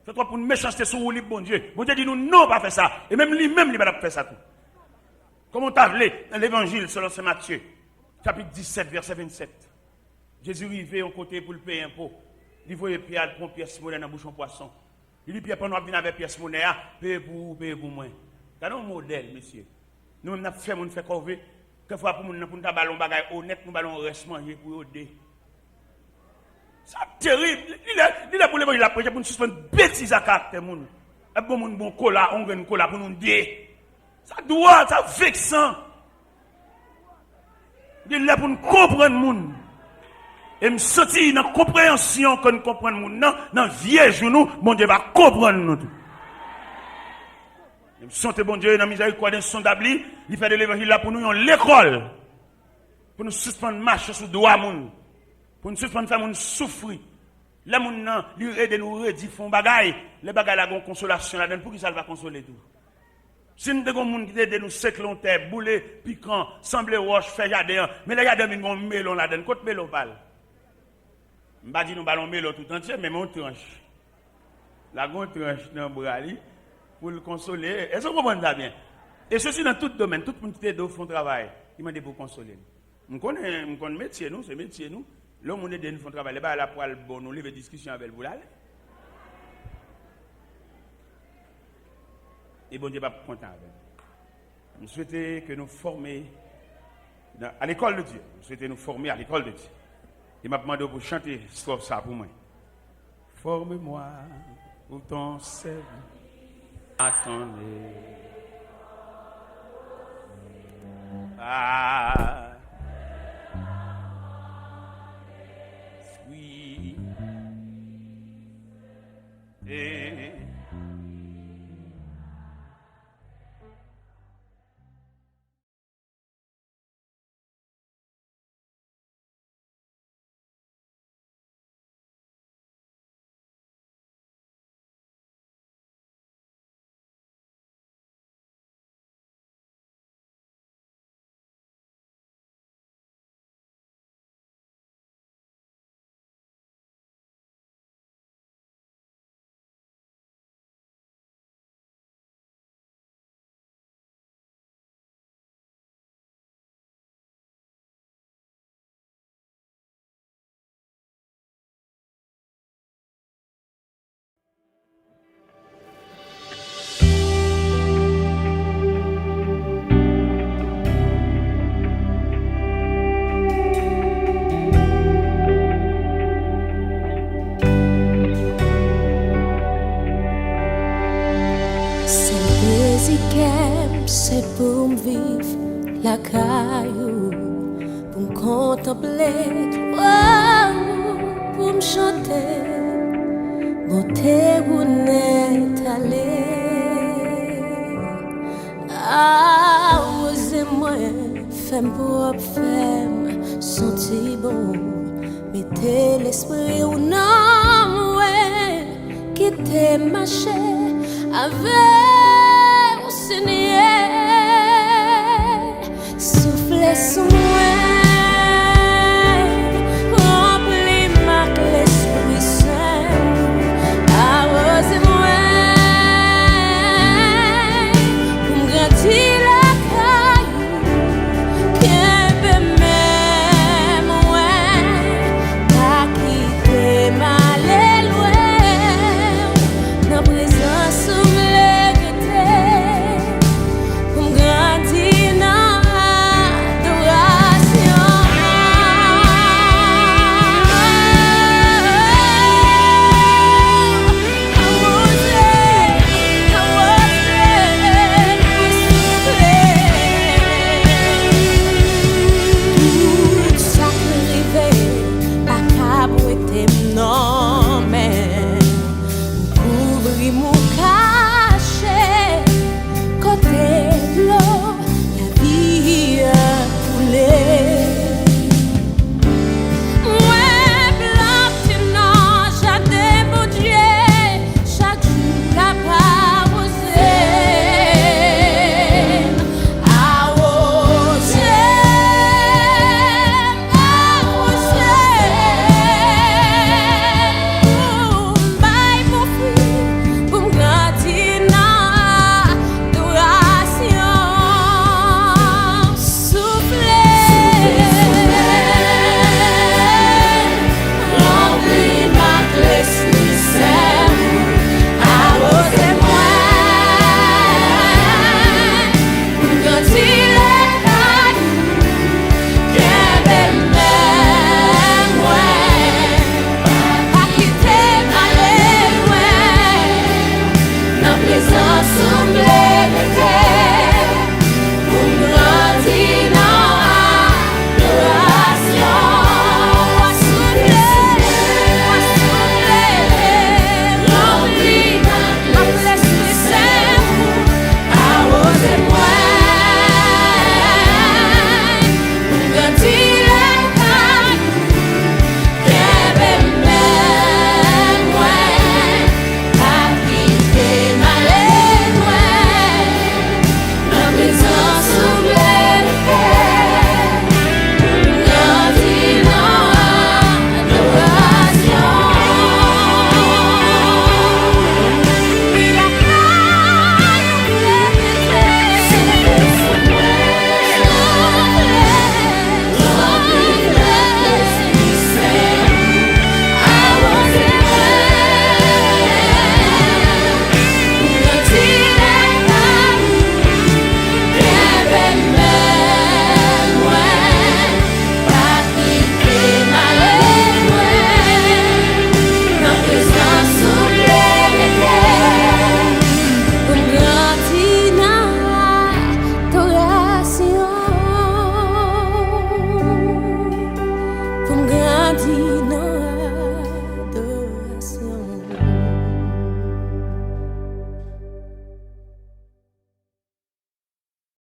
faisons trop pour nous méchanceté sur nous, bon Dieu. Bon Dieu dit nous non pas faire ça. Et même lui-même, il va pas faire ça tout. Comme on t'a vu dans l'évangile selon Saint Matthieu, chapitre 17, verset 27. Jésus arrivé au côté pour le payer impôt. Il voyait Pierre prendre pièce monnaie dans la bouche en poisson. Il dit Pierre, pendant qu'on vient avec pièce monnaie, payez pour moi. C'est un modèle, monsieur. Nous, nous avons fait corvée. Quelquefois, pour nous ballon bagage honnête, nous ballon reste manger pour aider. C'est terrible. Il est pour l'évangile, il a prêché pour nous suspendre bêtises à caractère. Et pour nous, bon cola, on gagne cola pour nous dire. Ça doit, ça vexant. Il est pour nous comprendre le monde. Et me sentir dans la compréhension que nous comprenons le monde. Dans le vieux genou, bon Dieu va comprendre nous. Et me sentir bon Dieu dans la miséricorde d'un son d'abli. Il fait de l'évangile là pour nous, en l'école. Pour nous suspendre marche sur le droit monde. Pour nous suspendre faire nous souffrir. Là, nous lui aider nous redire font bagaille. Les bagailles là, ont consolation là-dedans. Pour qui ça va consoler tout? Si nous avons des gens qui aident nous séclons terre, bouler, piquant, sembler roche, faire jardin, mais les jardins, nous avons un melon là-dedans. Côte melon parle. Je ne vais pas dire nous ballons melon tout entier, mais on tranche. La grande tranche dans le bras pour le consoler. Est-ce que vous comprenez ça bien? Et ceci dans tout domaine, tout le monde qui est font travail, il m'a dit pour consoler. Je connais métier, nous, c'est métier, nous. L'homme qui est font travail, là, pour le bon, nous, les discussions avec vous là. Et bon Dieu va pas content avec nous. Je souhaitais que nous formions à l'école de Dieu. Je souhaitais nous former à l'école de Dieu. Il m'a demandé pour chanter ça pour moi. Forme-moi pour ton service. Attendez. Ah. Oui. Et. C'est pour me vivre la caillou, pour me contempler, pour me chanter, monter où n'est allé. Ah, osez-moi, femme pour femme, sentir bon, mettez l'esprit au nom, ouais, quitter ma chair avec. Seigneur,